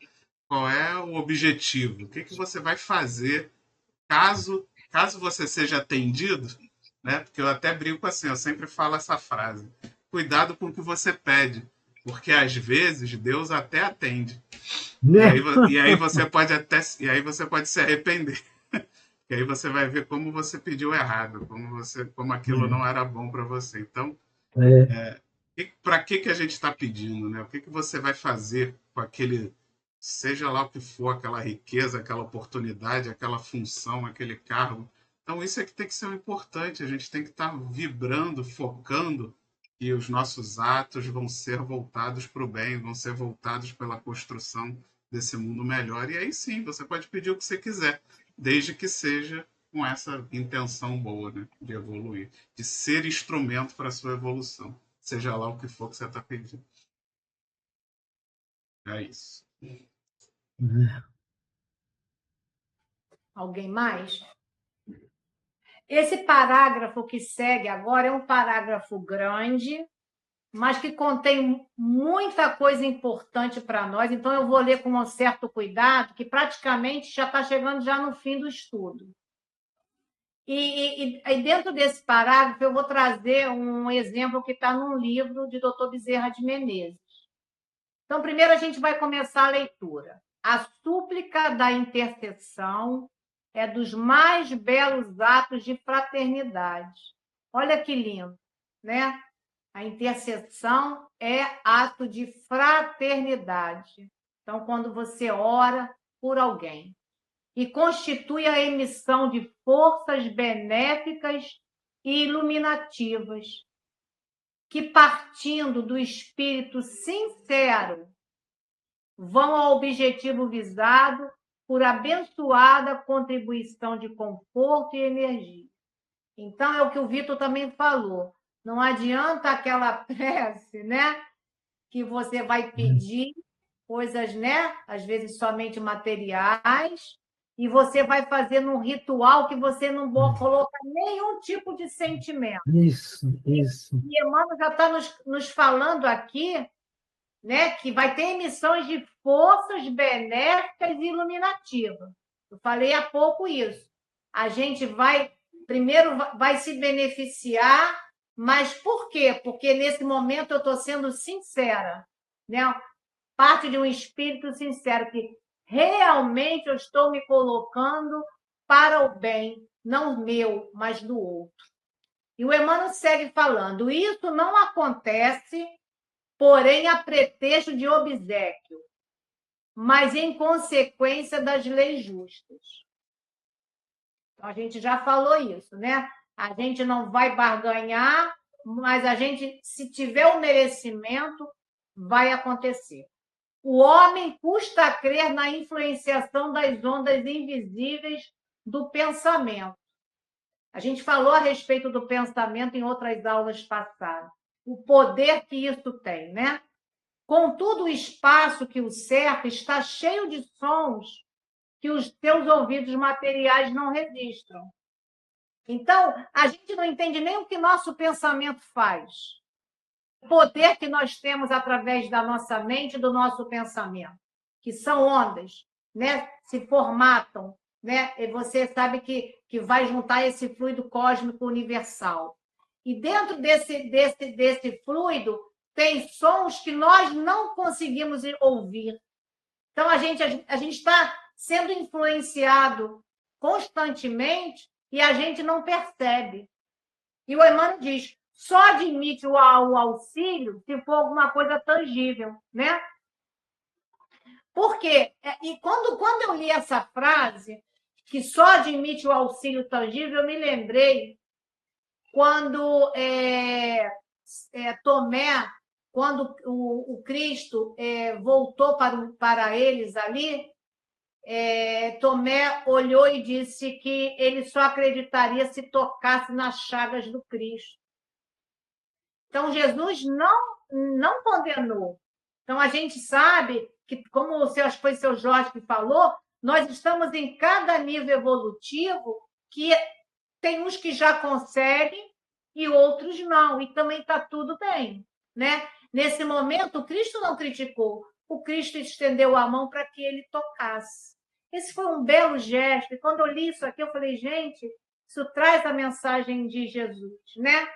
Qual é o objetivo? O que você vai fazer caso você seja atendido, né? Porque eu até brinco assim, eu sempre falo essa frase: cuidado com o que você pede, porque às vezes Deus até atende. E aí você pode se arrepender. E aí você vai ver como você pediu errado, como aquilo não era bom para você. Então, para que a gente está pedindo, né? O que você vai fazer com aquele, seja lá o que for, aquela riqueza, aquela oportunidade, aquela função, aquele cargo? Então, isso é que tem que ser o importante. A gente tem que estar vibrando, focando, e os nossos atos vão ser voltados para o bem, vão ser voltados pela construção desse mundo melhor. E aí sim, você pode pedir o que você quiser, desde que seja com essa intenção boa, né, de evoluir, de ser instrumento para a sua evolução, seja lá o que for que você está pedindo. É isso. Alguém mais? Esse parágrafo que segue agora é um parágrafo grande, mas que contém muita coisa importante para nós. Então, eu vou ler com um certo cuidado, que praticamente já está chegando já no fim do estudo. E dentro desse parágrafo, eu vou trazer um exemplo que está num livro de Dr. Bezerra de Menezes. Então, primeiro a gente vai começar a leitura. A súplica da intercessão é dos mais belos atos de fraternidade. Olha que lindo, né? A intercessão é ato de fraternidade. Então, quando você ora por alguém, e constitui a emissão de forças benéficas e iluminativas, que, partindo do espírito sincero, vão ao objetivo visado por abençoada contribuição de conforto e energia. Então, é o que o Vitor também falou. Não adianta aquela prece, né? Que você vai pedir coisas, né? Às vezes somente materiais, e você vai fazer num ritual que você não coloca nenhum tipo de sentimento. Isso. E Emmanuel já está nos falando aqui, né, que vai ter emissões de forças benéficas e iluminativas. Eu falei há pouco isso. A gente primeiro vai se beneficiar, mas por quê? Porque nesse momento eu estou sendo sincera, né? Parte de um espírito sincero, que realmente eu estou me colocando para o bem, não meu, mas do outro. E o Emmanuel segue falando, isso não acontece, porém, a pretexto de obséquio, mas em consequência das leis justas. Então, a gente já falou isso, né? A gente não vai barganhar, mas a gente, se tiver o merecimento, vai acontecer. O homem custa crer na influenciação das ondas invisíveis do pensamento. A gente falou a respeito do pensamento em outras aulas passadas. O poder que isso tem, né? Contudo, o espaço que o cerca está cheio de sons que os teus ouvidos materiais não registram. Então, a gente não entende nem o que nosso pensamento faz. O poder que nós temos através da nossa mente e do nosso pensamento, que são ondas, né? Se formatam, né? E você sabe que vai juntar esse fluido cósmico universal. E dentro desse fluido tem sons que nós não conseguimos ouvir. Então, a gente está sendo influenciado constantemente e a gente não percebe. E o Emmanuel diz, só admite o auxílio se for alguma coisa tangível, né? Por quê? E quando eu li essa frase, que só admite o auxílio tangível, eu me lembrei quando Tomé, quando o Cristo voltou para eles ali, Tomé olhou e disse que ele só acreditaria se tocasse nas chagas do Cristo. Então, Jesus não condenou. Então, a gente sabe que, como foi o seu Jorge que falou, nós estamos em cada nível evolutivo que tem uns que já conseguem e outros não, e também está tudo bem, né? Nesse momento, o Cristo não criticou, o Cristo estendeu a mão para que ele tocasse. Esse foi um belo gesto, e quando eu li isso aqui, eu falei, gente, isso traz a mensagem de Jesus, né?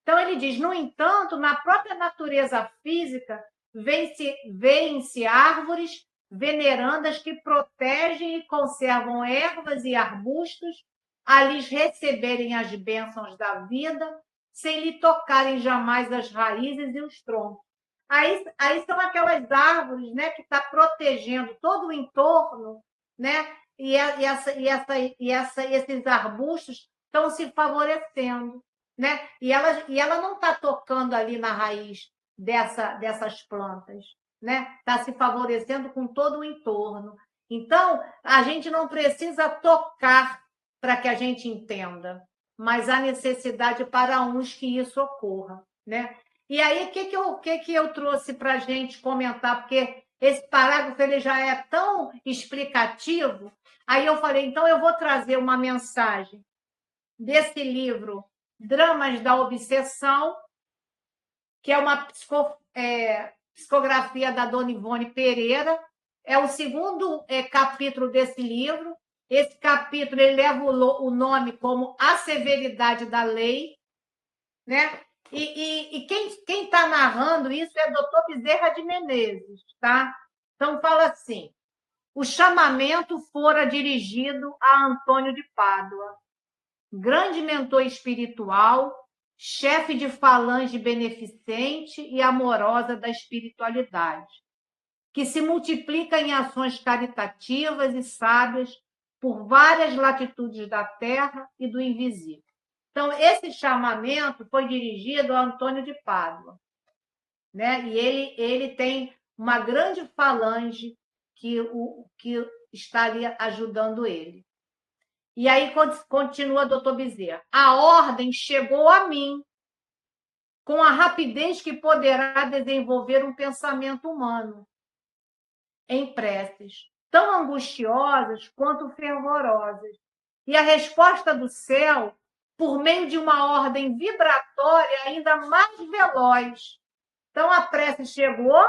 Então, ele diz, no entanto, na própria natureza física, vêem-se árvores venerandas que protegem e conservam ervas e arbustos a lhes receberem as bênçãos da vida, sem lhe tocarem jamais as raízes e os troncos. Aí são aquelas árvores, né, que estão protegendo todo o entorno, né, e esses arbustos estão se favorecendo, né? E ela não está tocando ali na raiz dessas plantas. né? Está se favorecendo com todo o entorno. Então, a gente não precisa tocar para que a gente entenda, mas há necessidade para uns que isso ocorra, né? E aí, o que eu trouxe para a gente comentar? Porque esse parágrafo ele já é tão explicativo. Aí eu falei, então eu vou trazer uma mensagem desse livro, Dramas da Obsessão, que é uma psicografia da Dona Ivone Pereira. É o segundo capítulo desse livro. Esse capítulo ele leva o nome como A Severidade da Lei, né? E quem está narrando isso é o Dr. Bezerra de Menezes, tá? Então, fala assim: o chamamento fora dirigido a Antônio de Pádua, grande mentor espiritual, chefe de falange beneficente e amorosa da espiritualidade, que se multiplica em ações caritativas e sábias por várias latitudes da terra e do invisível. Então, esse chamamento foi dirigido a Antônio de Pádua, né? E ele tem uma grande falange que estaria ajudando ele. E aí continua doutor Bezerra. A ordem chegou a mim com a rapidez que poderá desenvolver um pensamento humano em preces, tão angustiosas quanto fervorosas. E a resposta do céu, por meio de uma ordem vibratória ainda mais veloz. Então, a prece chegou,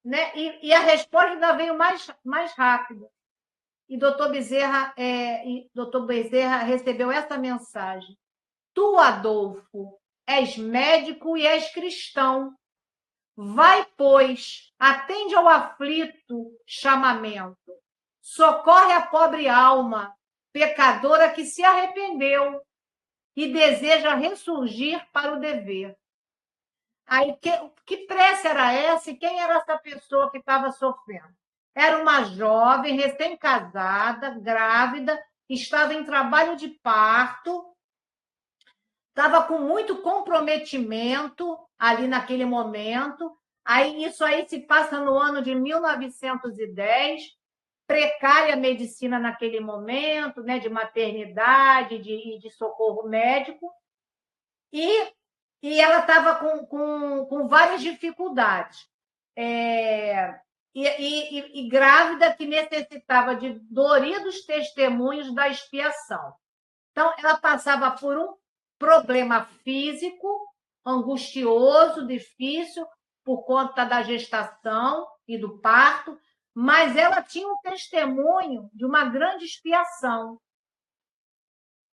né? E a resposta ainda veio mais rápida. E doutor Bezerra recebeu essa mensagem. Tu, Adolfo, és médico e és cristão. Vai, pois, atende ao aflito chamamento. Socorre a pobre alma, pecadora que se arrependeu e deseja ressurgir para o dever. Aí, que prece era essa e quem era essa pessoa que estava sofrendo? Era uma jovem, recém-casada, grávida, estava em trabalho de parto, estava com muito comprometimento ali naquele momento. Aí, isso aí se passa no ano de 1910, precária a medicina naquele momento, né, de maternidade, de socorro médico, e ela estava com várias dificuldades. E grávida, que necessitava de doridos testemunhos da expiação. Então, ela passava por um problema físico, angustioso, difícil, por conta da gestação e do parto, mas ela tinha um testemunho de uma grande expiação.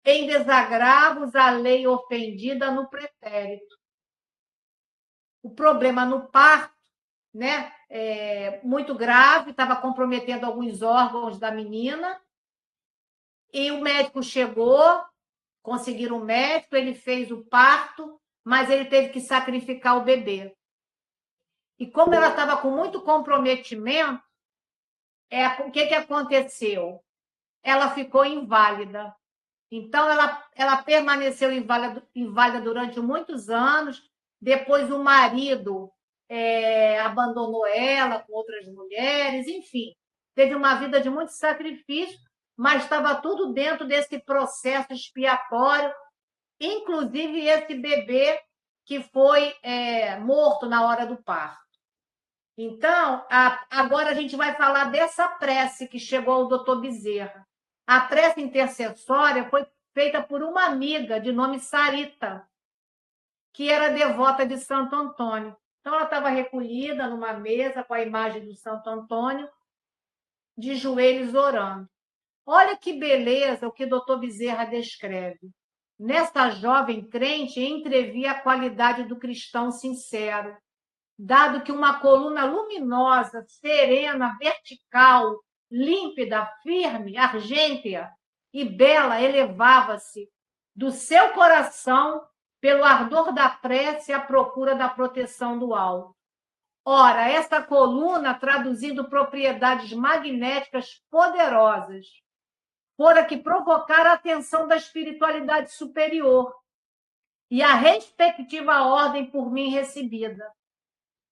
Em desagravos, a lei ofendida no pretérito. O problema no parto, né? Muito grave, estava comprometendo alguns órgãos da menina, e o médico chegou, conseguiram um médico, ele fez o parto, mas ele teve que sacrificar o bebê. E como ela estava com muito comprometimento, o que aconteceu? Ela ficou inválida. Então, ela permaneceu inválida durante muitos anos. Depois, o marido abandonou ela com outras mulheres, enfim, teve uma vida de muito sacrifício, mas estava tudo dentro desse processo expiatório, inclusive esse bebê que foi morto na hora do parto. Então, agora a gente vai falar dessa prece que chegou ao doutor Bezerra. A prece intercessória foi feita por uma amiga de nome Sarita, que era devota de Santo Antônio. Então, ela estava recolhida numa mesa com a imagem do Santo Antônio, de joelhos orando. Olha que beleza o que o doutor Bezerra descreve. Nessa jovem crente, entrevia a qualidade do cristão sincero, dado que uma coluna luminosa, serena, vertical, límpida, firme, argêntea e bela elevava-se do seu coração pelo ardor da prece à procura da proteção do alto. Ora, esta coluna, traduzindo propriedades magnéticas poderosas, fora que provocar a atenção da espiritualidade superior e a respectiva ordem por mim recebida.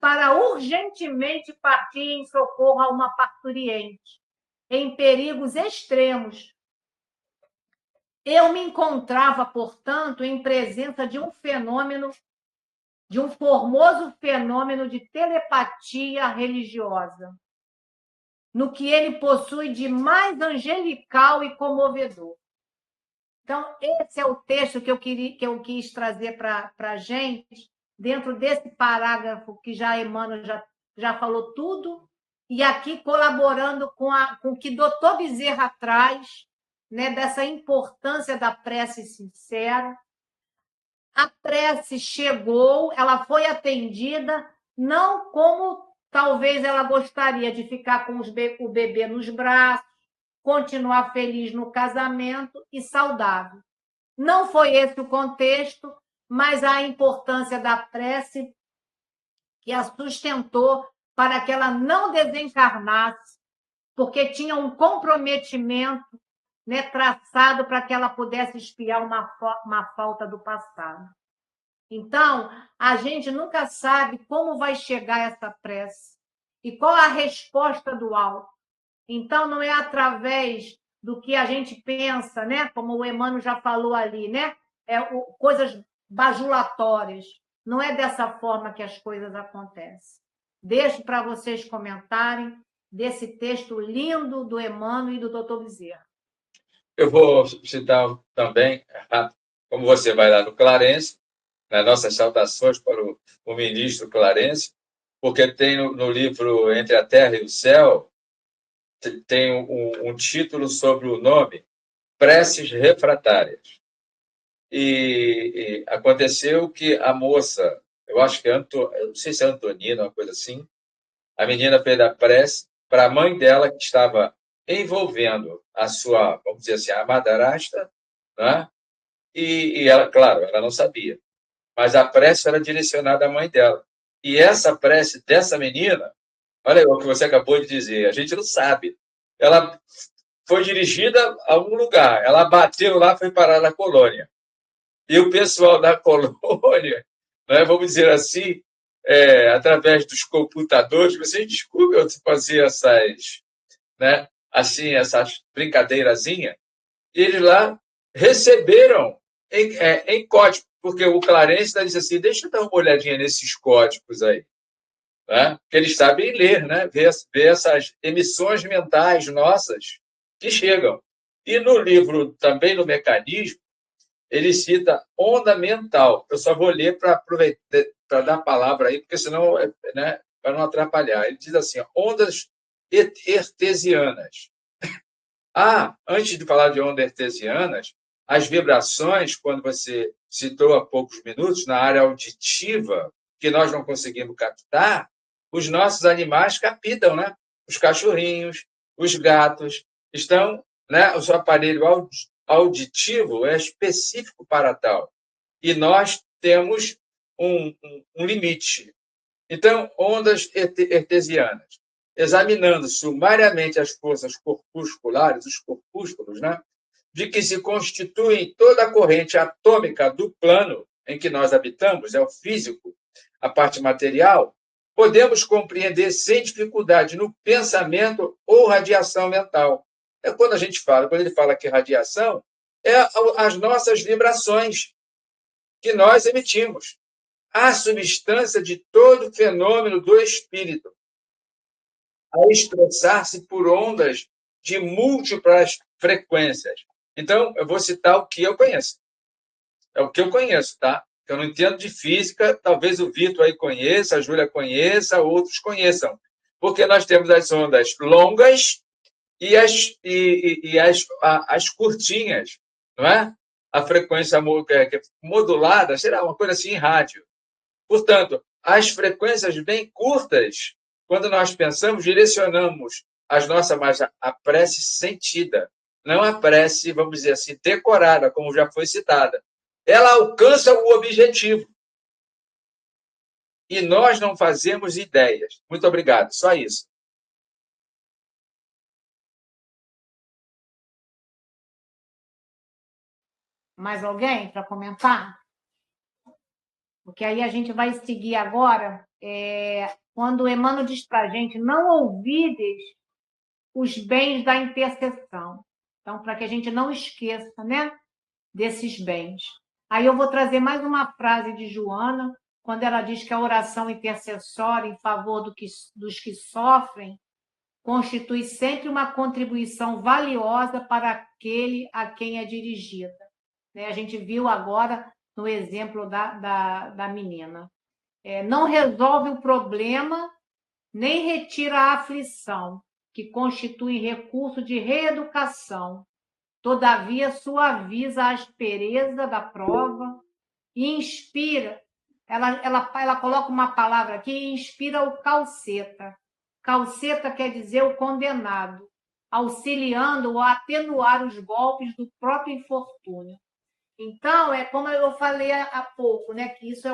para urgentemente partir em socorro a uma parturiente, em perigos extremos. Eu me encontrava, portanto, em presença de um formoso fenômeno de telepatia religiosa, no que ele possui de mais angelical e comovedor. Então, esse é o texto que eu quis trazer para a gente, dentro desse parágrafo que já Emmanuel já falou tudo, e aqui colaborando com o que doutor Bezerra traz, né, dessa importância da prece sincera. A prece chegou, ela foi atendida, não como talvez ela gostaria de ficar com o bebê nos braços, continuar feliz no casamento e saudável. Não foi esse o contexto, mas a importância da prece que a sustentou para que ela não desencarnasse, porque tinha um comprometimento, né, traçado para que ela pudesse expiar uma falta do passado. Então, a gente nunca sabe como vai chegar essa prece e qual a resposta do alto. Então, não é através do que a gente pensa, né? Como o Emmanuel já falou ali, né? Coisas bajulatórias. Não é dessa forma que as coisas acontecem. Deixo para vocês comentarem desse texto lindo do Emmanuel e do Dr. Bezerra. Eu vou citar também, como você vai lá no Clarence, nas nossas saudações para o ministro Clarence, porque tem no livro Entre a Terra e o Céu, tem um título sobre o nome Preces Refratárias. E aconteceu que a moça, eu acho que eu não sei se é Antonina, uma coisa assim, a menina fez a prece para a mãe dela, que estava envolvendo a sua, vamos dizer assim, a madrasta, né? E ela, claro, ela não sabia, mas a prece era direcionada à mãe dela. E essa prece dessa menina, olha o que você acabou de dizer, a gente não sabe. Ela foi dirigida a um lugar, ela bateu lá, foi parar na colônia. E o pessoal da colônia, né, vamos dizer assim, através dos computadores, vocês desculpem eu fazer essas, né, assim, essas brincadeirazinhas, eles lá receberam em código, porque o Clarence disse assim, deixa eu dar uma olhadinha nesses códigos aí, né? Porque eles sabem ler, né? Ver essas emissões mentais nossas que chegam. E no livro, também no Mecanismo, ele cita onda mental. Eu só vou ler para aproveitar, para dar a palavra aí, porque senão, né, para não atrapalhar. Ele diz assim, ondas artesianas. Antes de falar de ondas artesianas, as vibrações, quando você citou há poucos minutos, na área auditiva, que nós não conseguimos captar, os nossos animais captam, né? Os cachorrinhos, os gatos, estão, né? O seu aparelho auditivo é específico para tal. E nós temos um limite. Então, ondas artesianas. Examinando sumariamente as forças corpusculares, os corpúsculos, né? De que se constituem toda a corrente atômica do plano em que nós habitamos, é o físico, a parte material, podemos compreender sem dificuldade no pensamento ou radiação mental. É quando ele fala que radiação, é as nossas vibrações que nós emitimos. A substância de todo fenômeno do espírito, a expressar-se por ondas de múltiplas frequências. Então, eu vou citar o que eu conheço. É o que eu conheço, tá? Eu não entendo de física, talvez o Vitor aí conheça, a Júlia conheça, outros conheçam. Porque nós temos as ondas longas e as curtinhas, não é? A frequência modulada, será uma coisa assim em rádio. Portanto, as frequências bem curtas, quando nós pensamos, direcionamos a prece sentida, não a prece, vamos dizer assim, decorada, como já foi citada. Ela alcança o objetivo. E nós não fazemos ideias. Muito obrigado. Só isso. Mais alguém para comentar? Porque aí a gente vai seguir agora quando Emmanuel diz para a gente, não ouvides os bens da intercessão. Então, para que a gente não esqueça, né, desses bens. Aí eu vou trazer mais uma frase de Joana, quando ela diz que a oração intercessória em favor dos que sofrem constitui sempre uma contribuição valiosa para aquele a quem é dirigida. A gente viu agora no exemplo da menina. Não resolve o problema, nem retira a aflição, que constitui recurso de reeducação. Todavia, suaviza a aspereza da prova e inspira. Ela coloca uma palavra aqui, inspira o calceta. Calceta quer dizer o condenado, auxiliando-o a atenuar os golpes do próprio infortúnio. Então, como eu falei há pouco, né, que isso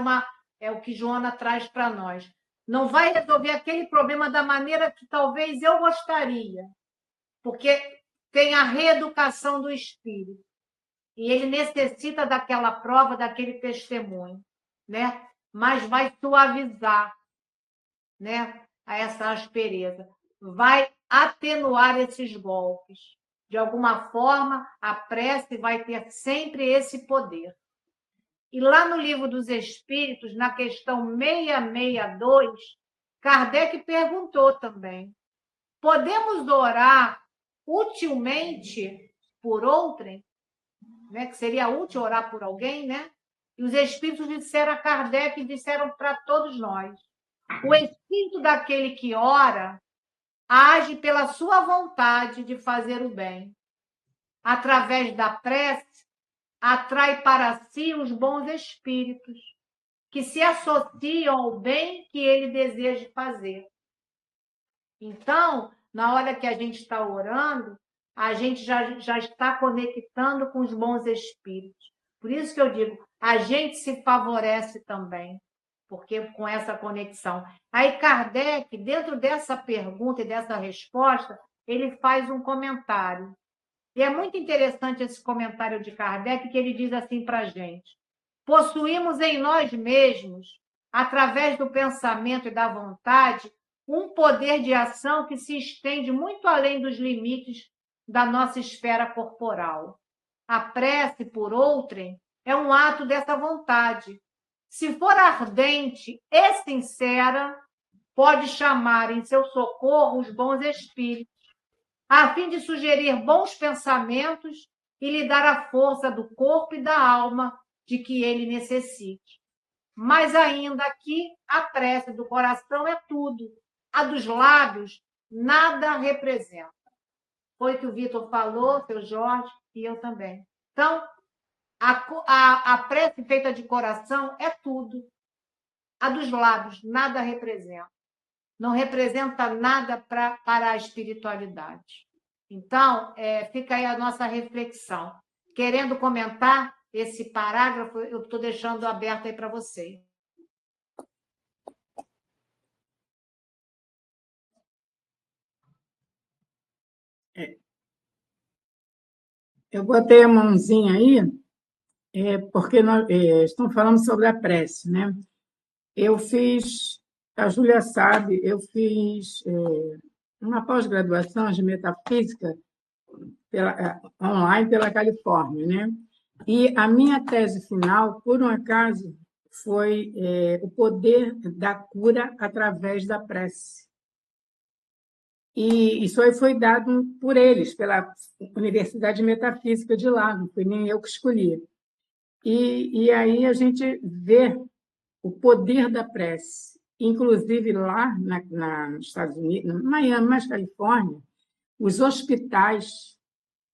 é o que Joana traz para nós. Não vai resolver aquele problema da maneira que talvez eu gostaria, porque tem a reeducação do espírito. E ele necessita daquela prova, daquele testemunho, né? Mas vai suavizar, né, essa aspereza. Vai atenuar esses golpes. De alguma forma, a prece vai ter sempre esse poder. E lá no Livro dos Espíritos, na questão 662, Kardec perguntou também: podemos orar utilmente por outrem? Né? Que seria útil orar por alguém, né? E os Espíritos disseram a Kardec e disseram para todos nós: o espírito daquele que ora age pela sua vontade de fazer o bem. Através da prece, atrai para si os bons espíritos, que se associam ao bem que ele deseja fazer. Então, na hora que a gente está orando, a gente já está conectando com os bons espíritos. Por isso que eu digo, a gente se favorece também, porque com essa conexão. Aí Kardec, dentro dessa pergunta e dessa resposta, ele faz um comentário. E é muito interessante esse comentário de Kardec, que ele diz assim para a gente: possuímos em nós mesmos, através do pensamento e da vontade, um poder de ação que se estende muito além dos limites da nossa esfera corporal. A prece por outrem é um ato dessa vontade. Se for ardente e sincera, pode chamar em seu socorro os bons espíritos, a fim de sugerir bons pensamentos e lhe dar a força do corpo e da alma de que ele necessite. Mas ainda aqui, a prece do coração é tudo. A dos lábios, nada representa. Foi o que o Vitor falou, seu Jorge, e eu também. Então, a prece feita de coração é tudo. A dos lábios, nada representa. Não representa nada para a espiritualidade. Então, fica aí a nossa reflexão. Querendo comentar esse parágrafo, eu estou deixando aberto aí para vocês. Eu botei a mãozinha aí, porque nós estamos falando sobre a prece, né? Eu fiz, a Júlia sabe, eu fiz uma pós-graduação de metafísica online pela Califórnia, né? E a minha tese final, por um acaso, foi o poder da cura através da prece. E isso aí foi dado por eles, pela Universidade de Metafísica de lá, não fui nem eu que escolhi. E aí a gente vê o poder da prece. Inclusive lá nos Estados Unidos, em Miami, mas Califórnia, os hospitais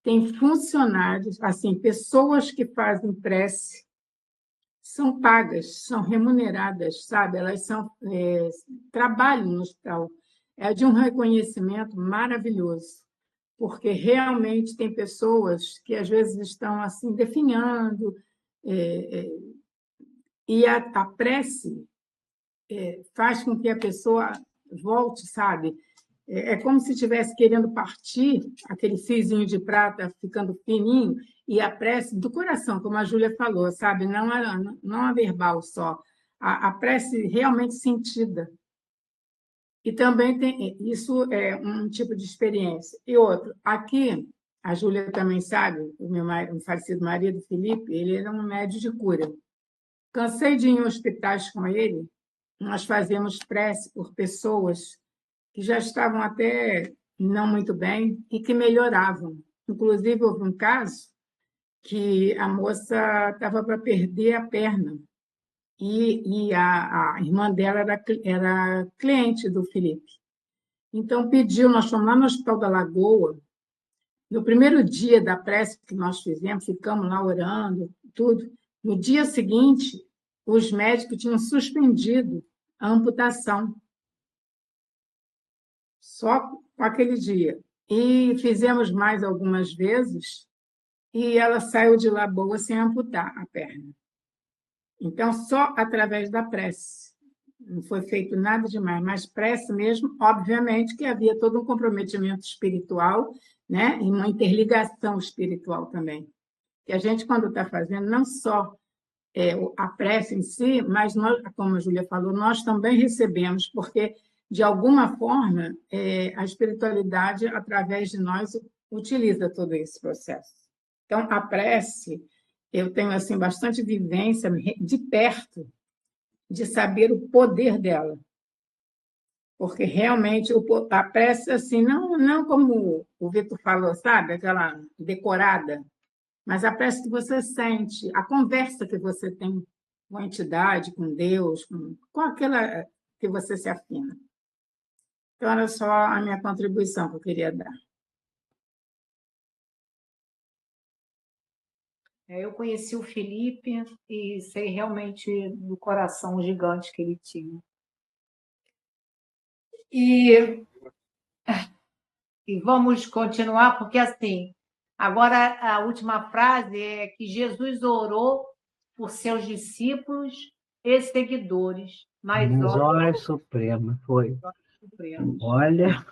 têm funcionários, assim, pessoas que fazem prece, são pagas, são remuneradas, sabe? Elas trabalham no hospital. É de um reconhecimento maravilhoso, porque realmente tem pessoas que às vezes estão assim definhando, e a prece faz com que a pessoa volte, sabe? É como se estivesse querendo partir, aquele fiozinho de prata ficando fininho, e a prece do coração, como a Júlia falou, sabe? Não a verbal só, a prece realmente sentida. E também tem isso é um tipo de experiência. E outro, aqui, a Júlia também sabe, o falecido marido, Felipe, ele era um médium de cura. Cansei de ir em hospitais com ele, nós fazíamos prece por pessoas que já estavam até não muito bem e que melhoravam. Inclusive, houve um caso que a moça estava para perder a perna e a irmã dela era cliente do Felipe. Então, pediu, nós fomos lá no Hospital da Lagoa, no primeiro dia da prece que nós fizemos, ficamos lá orando, tudo. No dia seguinte, os médicos tinham suspendido a amputação, só com aquele dia. E fizemos mais algumas vezes, e ela saiu de lá boa sem amputar a perna. Então, só através da prece. Não foi feito nada demais, mas prece mesmo, obviamente, que havia todo um comprometimento espiritual, né? E uma interligação espiritual também. Que a gente, quando está fazendo, não só a prece em si, mas, nós, como a Júlia falou, nós também recebemos, porque, de alguma forma, a espiritualidade, através de nós, utiliza todo esse processo. Então, a prece, eu tenho assim bastante vivência de perto, de saber o poder dela. Porque realmente a prece, assim, não como o Vitor falou, sabe, aquela decorada, mas a prece que você sente, a conversa que você tem com a entidade, com Deus, com aquela que você se afina. Então, era só a minha contribuição que eu queria dar. Eu conheci o Felipe e sei realmente do coração gigante que ele tinha. E vamos continuar, porque assim, agora a última frase é que Jesus orou por seus discípulos e seguidores, mas horas suprema, foi. supremos. Olha.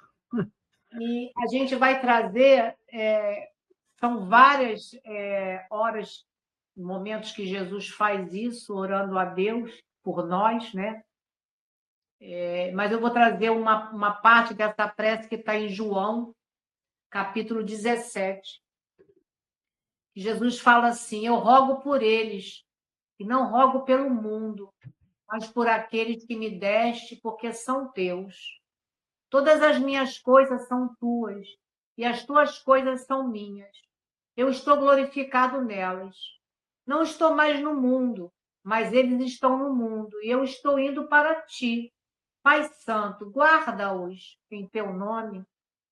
E a gente vai trazer, são várias horas, momentos que Jesus faz isso, orando a Deus por nós, né? Mas eu vou trazer uma parte dessa prece que está em João, capítulo 17. Jesus fala assim: eu rogo por eles, e não rogo pelo mundo, mas por aqueles que me deste, porque são teus. Todas as minhas coisas são tuas, e as tuas coisas são minhas. Eu estou glorificado nelas. Não estou mais no mundo, mas eles estão no mundo, e eu estou indo para ti. Pai Santo, guarda-os em teu nome,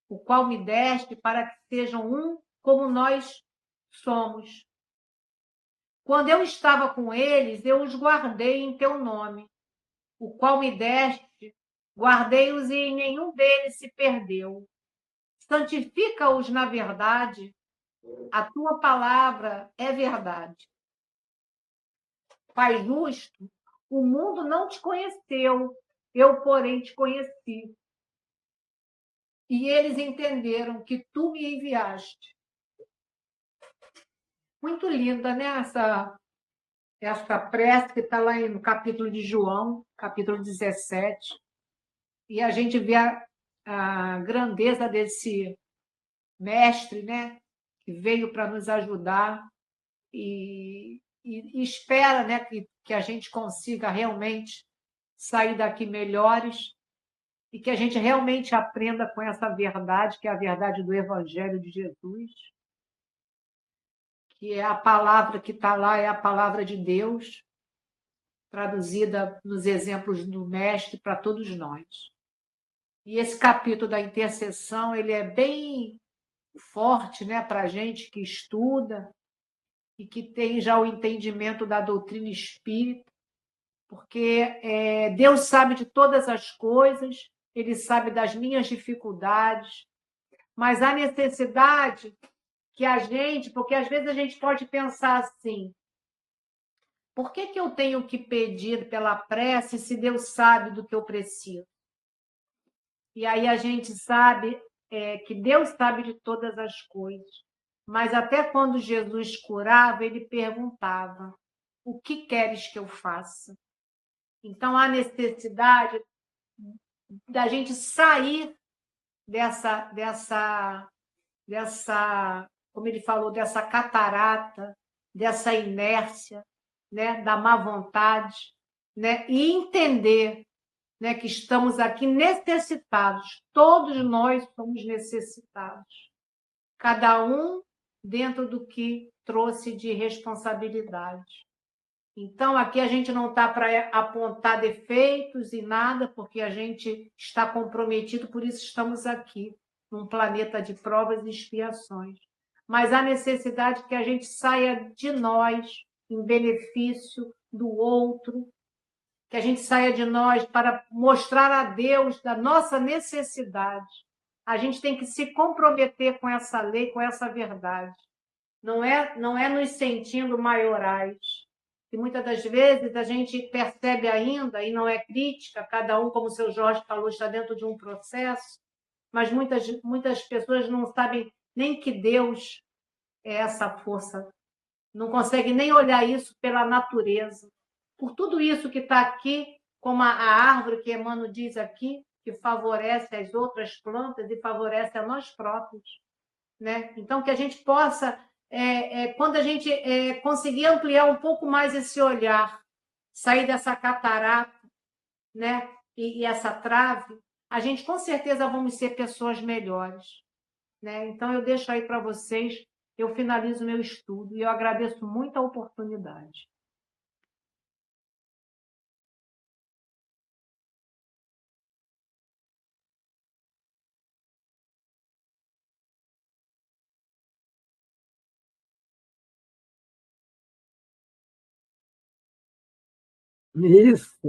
o qual me deste, para que sejam um como nós somos. Quando eu estava com eles, eu os guardei em teu nome, o qual me deste, guardei-os e nenhum deles se perdeu. Santifica-os na verdade, a tua palavra é verdade. Pai justo, o mundo não te conheceu, eu, porém, te conheci. E eles entenderam que tu me enviaste. Muito linda, né? Essa prece que está lá no capítulo de João, capítulo 17. E a gente vê a grandeza desse mestre, né? Que veio para nos ajudar e espera, né? Que a gente consiga realmente sair daqui melhores e que a gente realmente aprenda com essa verdade, que é a verdade do Evangelho de Jesus, que é a palavra que está lá, é a palavra de Deus, traduzida nos exemplos do Mestre para todos nós. E esse capítulo da intercessão, ele é bem forte, né, para a gente que estuda e que tem já o entendimento da doutrina espírita, porque Deus sabe de todas as coisas, Ele sabe das minhas dificuldades, mas há necessidade que a gente, porque às vezes a gente pode pensar assim, por que eu tenho que pedir pela prece se Deus sabe do que eu preciso? E aí a gente sabe que Deus sabe de todas as coisas, mas até quando Jesus curava, ele perguntava, o que queres que eu faça? Então, há necessidade da gente sair dessa, como ele falou, dessa catarata, dessa inércia, né, da má vontade, né, e entender, né, que estamos aqui necessitados. Todos nós somos necessitados. Cada um dentro do que trouxe de responsabilidade. Então, aqui a gente não está para apontar defeitos e nada, porque a gente está comprometido, por isso estamos aqui, num planeta de provas e expiações. Mas há necessidade que a gente saia de nós em benefício do outro, que a gente saia de nós para mostrar a Deus da nossa necessidade. A gente tem que se comprometer com essa lei, com essa verdade. Não é nos sentindo maiorais. E muitas das vezes a gente percebe ainda, e não é crítica, cada um, como o seu Jorge falou, está dentro de um processo, mas muitas pessoas não sabem nem que Deus é essa força, não conseguem nem olhar isso pela natureza. Por tudo isso que está aqui, como a árvore que Emmanuel diz aqui, que favorece as outras plantas e favorece a nós próprios. Né? Então, que a gente possa, quando a gente conseguir ampliar um pouco mais esse olhar, sair dessa catarata, né? e essa trave, a gente com certeza vamos ser pessoas melhores. Né? Então, eu deixo aí para vocês, eu finalizo meu estudo e eu agradeço muito a oportunidade. Isso.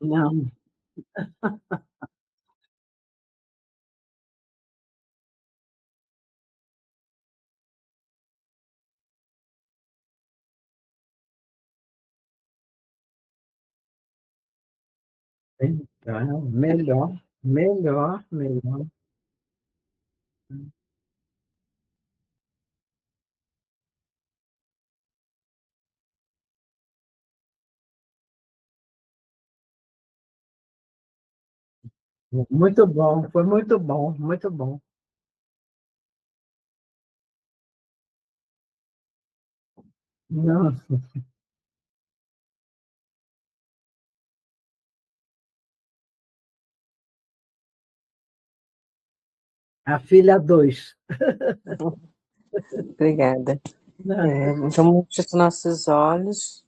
Não. Então, melhor, melhor, melhor. Muito bom, foi muito bom, muito bom. Não, a filha 2. Obrigada. Vamos fechar nossos olhos,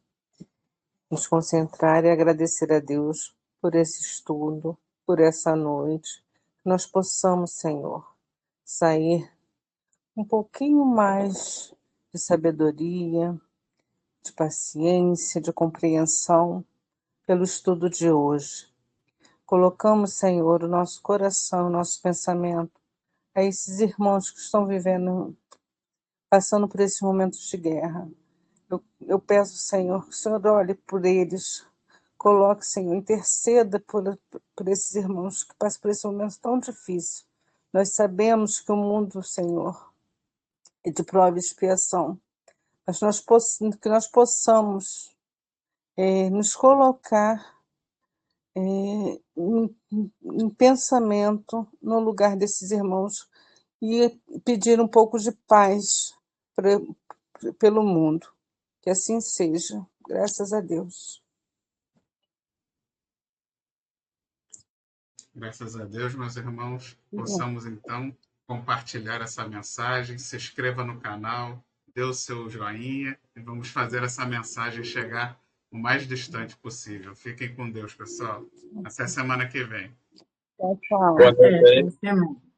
nos concentrar e agradecer a Deus por esse estudo, por essa noite. Que nós possamos, Senhor, sair um pouquinho mais de sabedoria, de paciência, de compreensão pelo estudo de hoje. Colocamos, Senhor, o nosso coração, o nosso pensamento a esses irmãos que estão vivendo, passando por esses momentos de guerra. Eu peço, Senhor, que o Senhor olhe por eles, coloque, Senhor, interceda por esses irmãos que passam por esse momento tão difícil. Nós sabemos que o mundo, Senhor, é de prova e expiação, mas que nós possamos nos colocar em pensamento no lugar desses irmãos e pedir um pouco de paz pelo mundo. Que assim seja, graças a Deus. Graças a Deus, meus irmãos, possamos então compartilhar essa mensagem, se inscreva no canal, dê o seu joinha e vamos fazer essa mensagem chegar o mais distante possível. Fiquem com Deus, pessoal. Até semana que vem. Tchau, tchau. Boa noite aí. Até semana.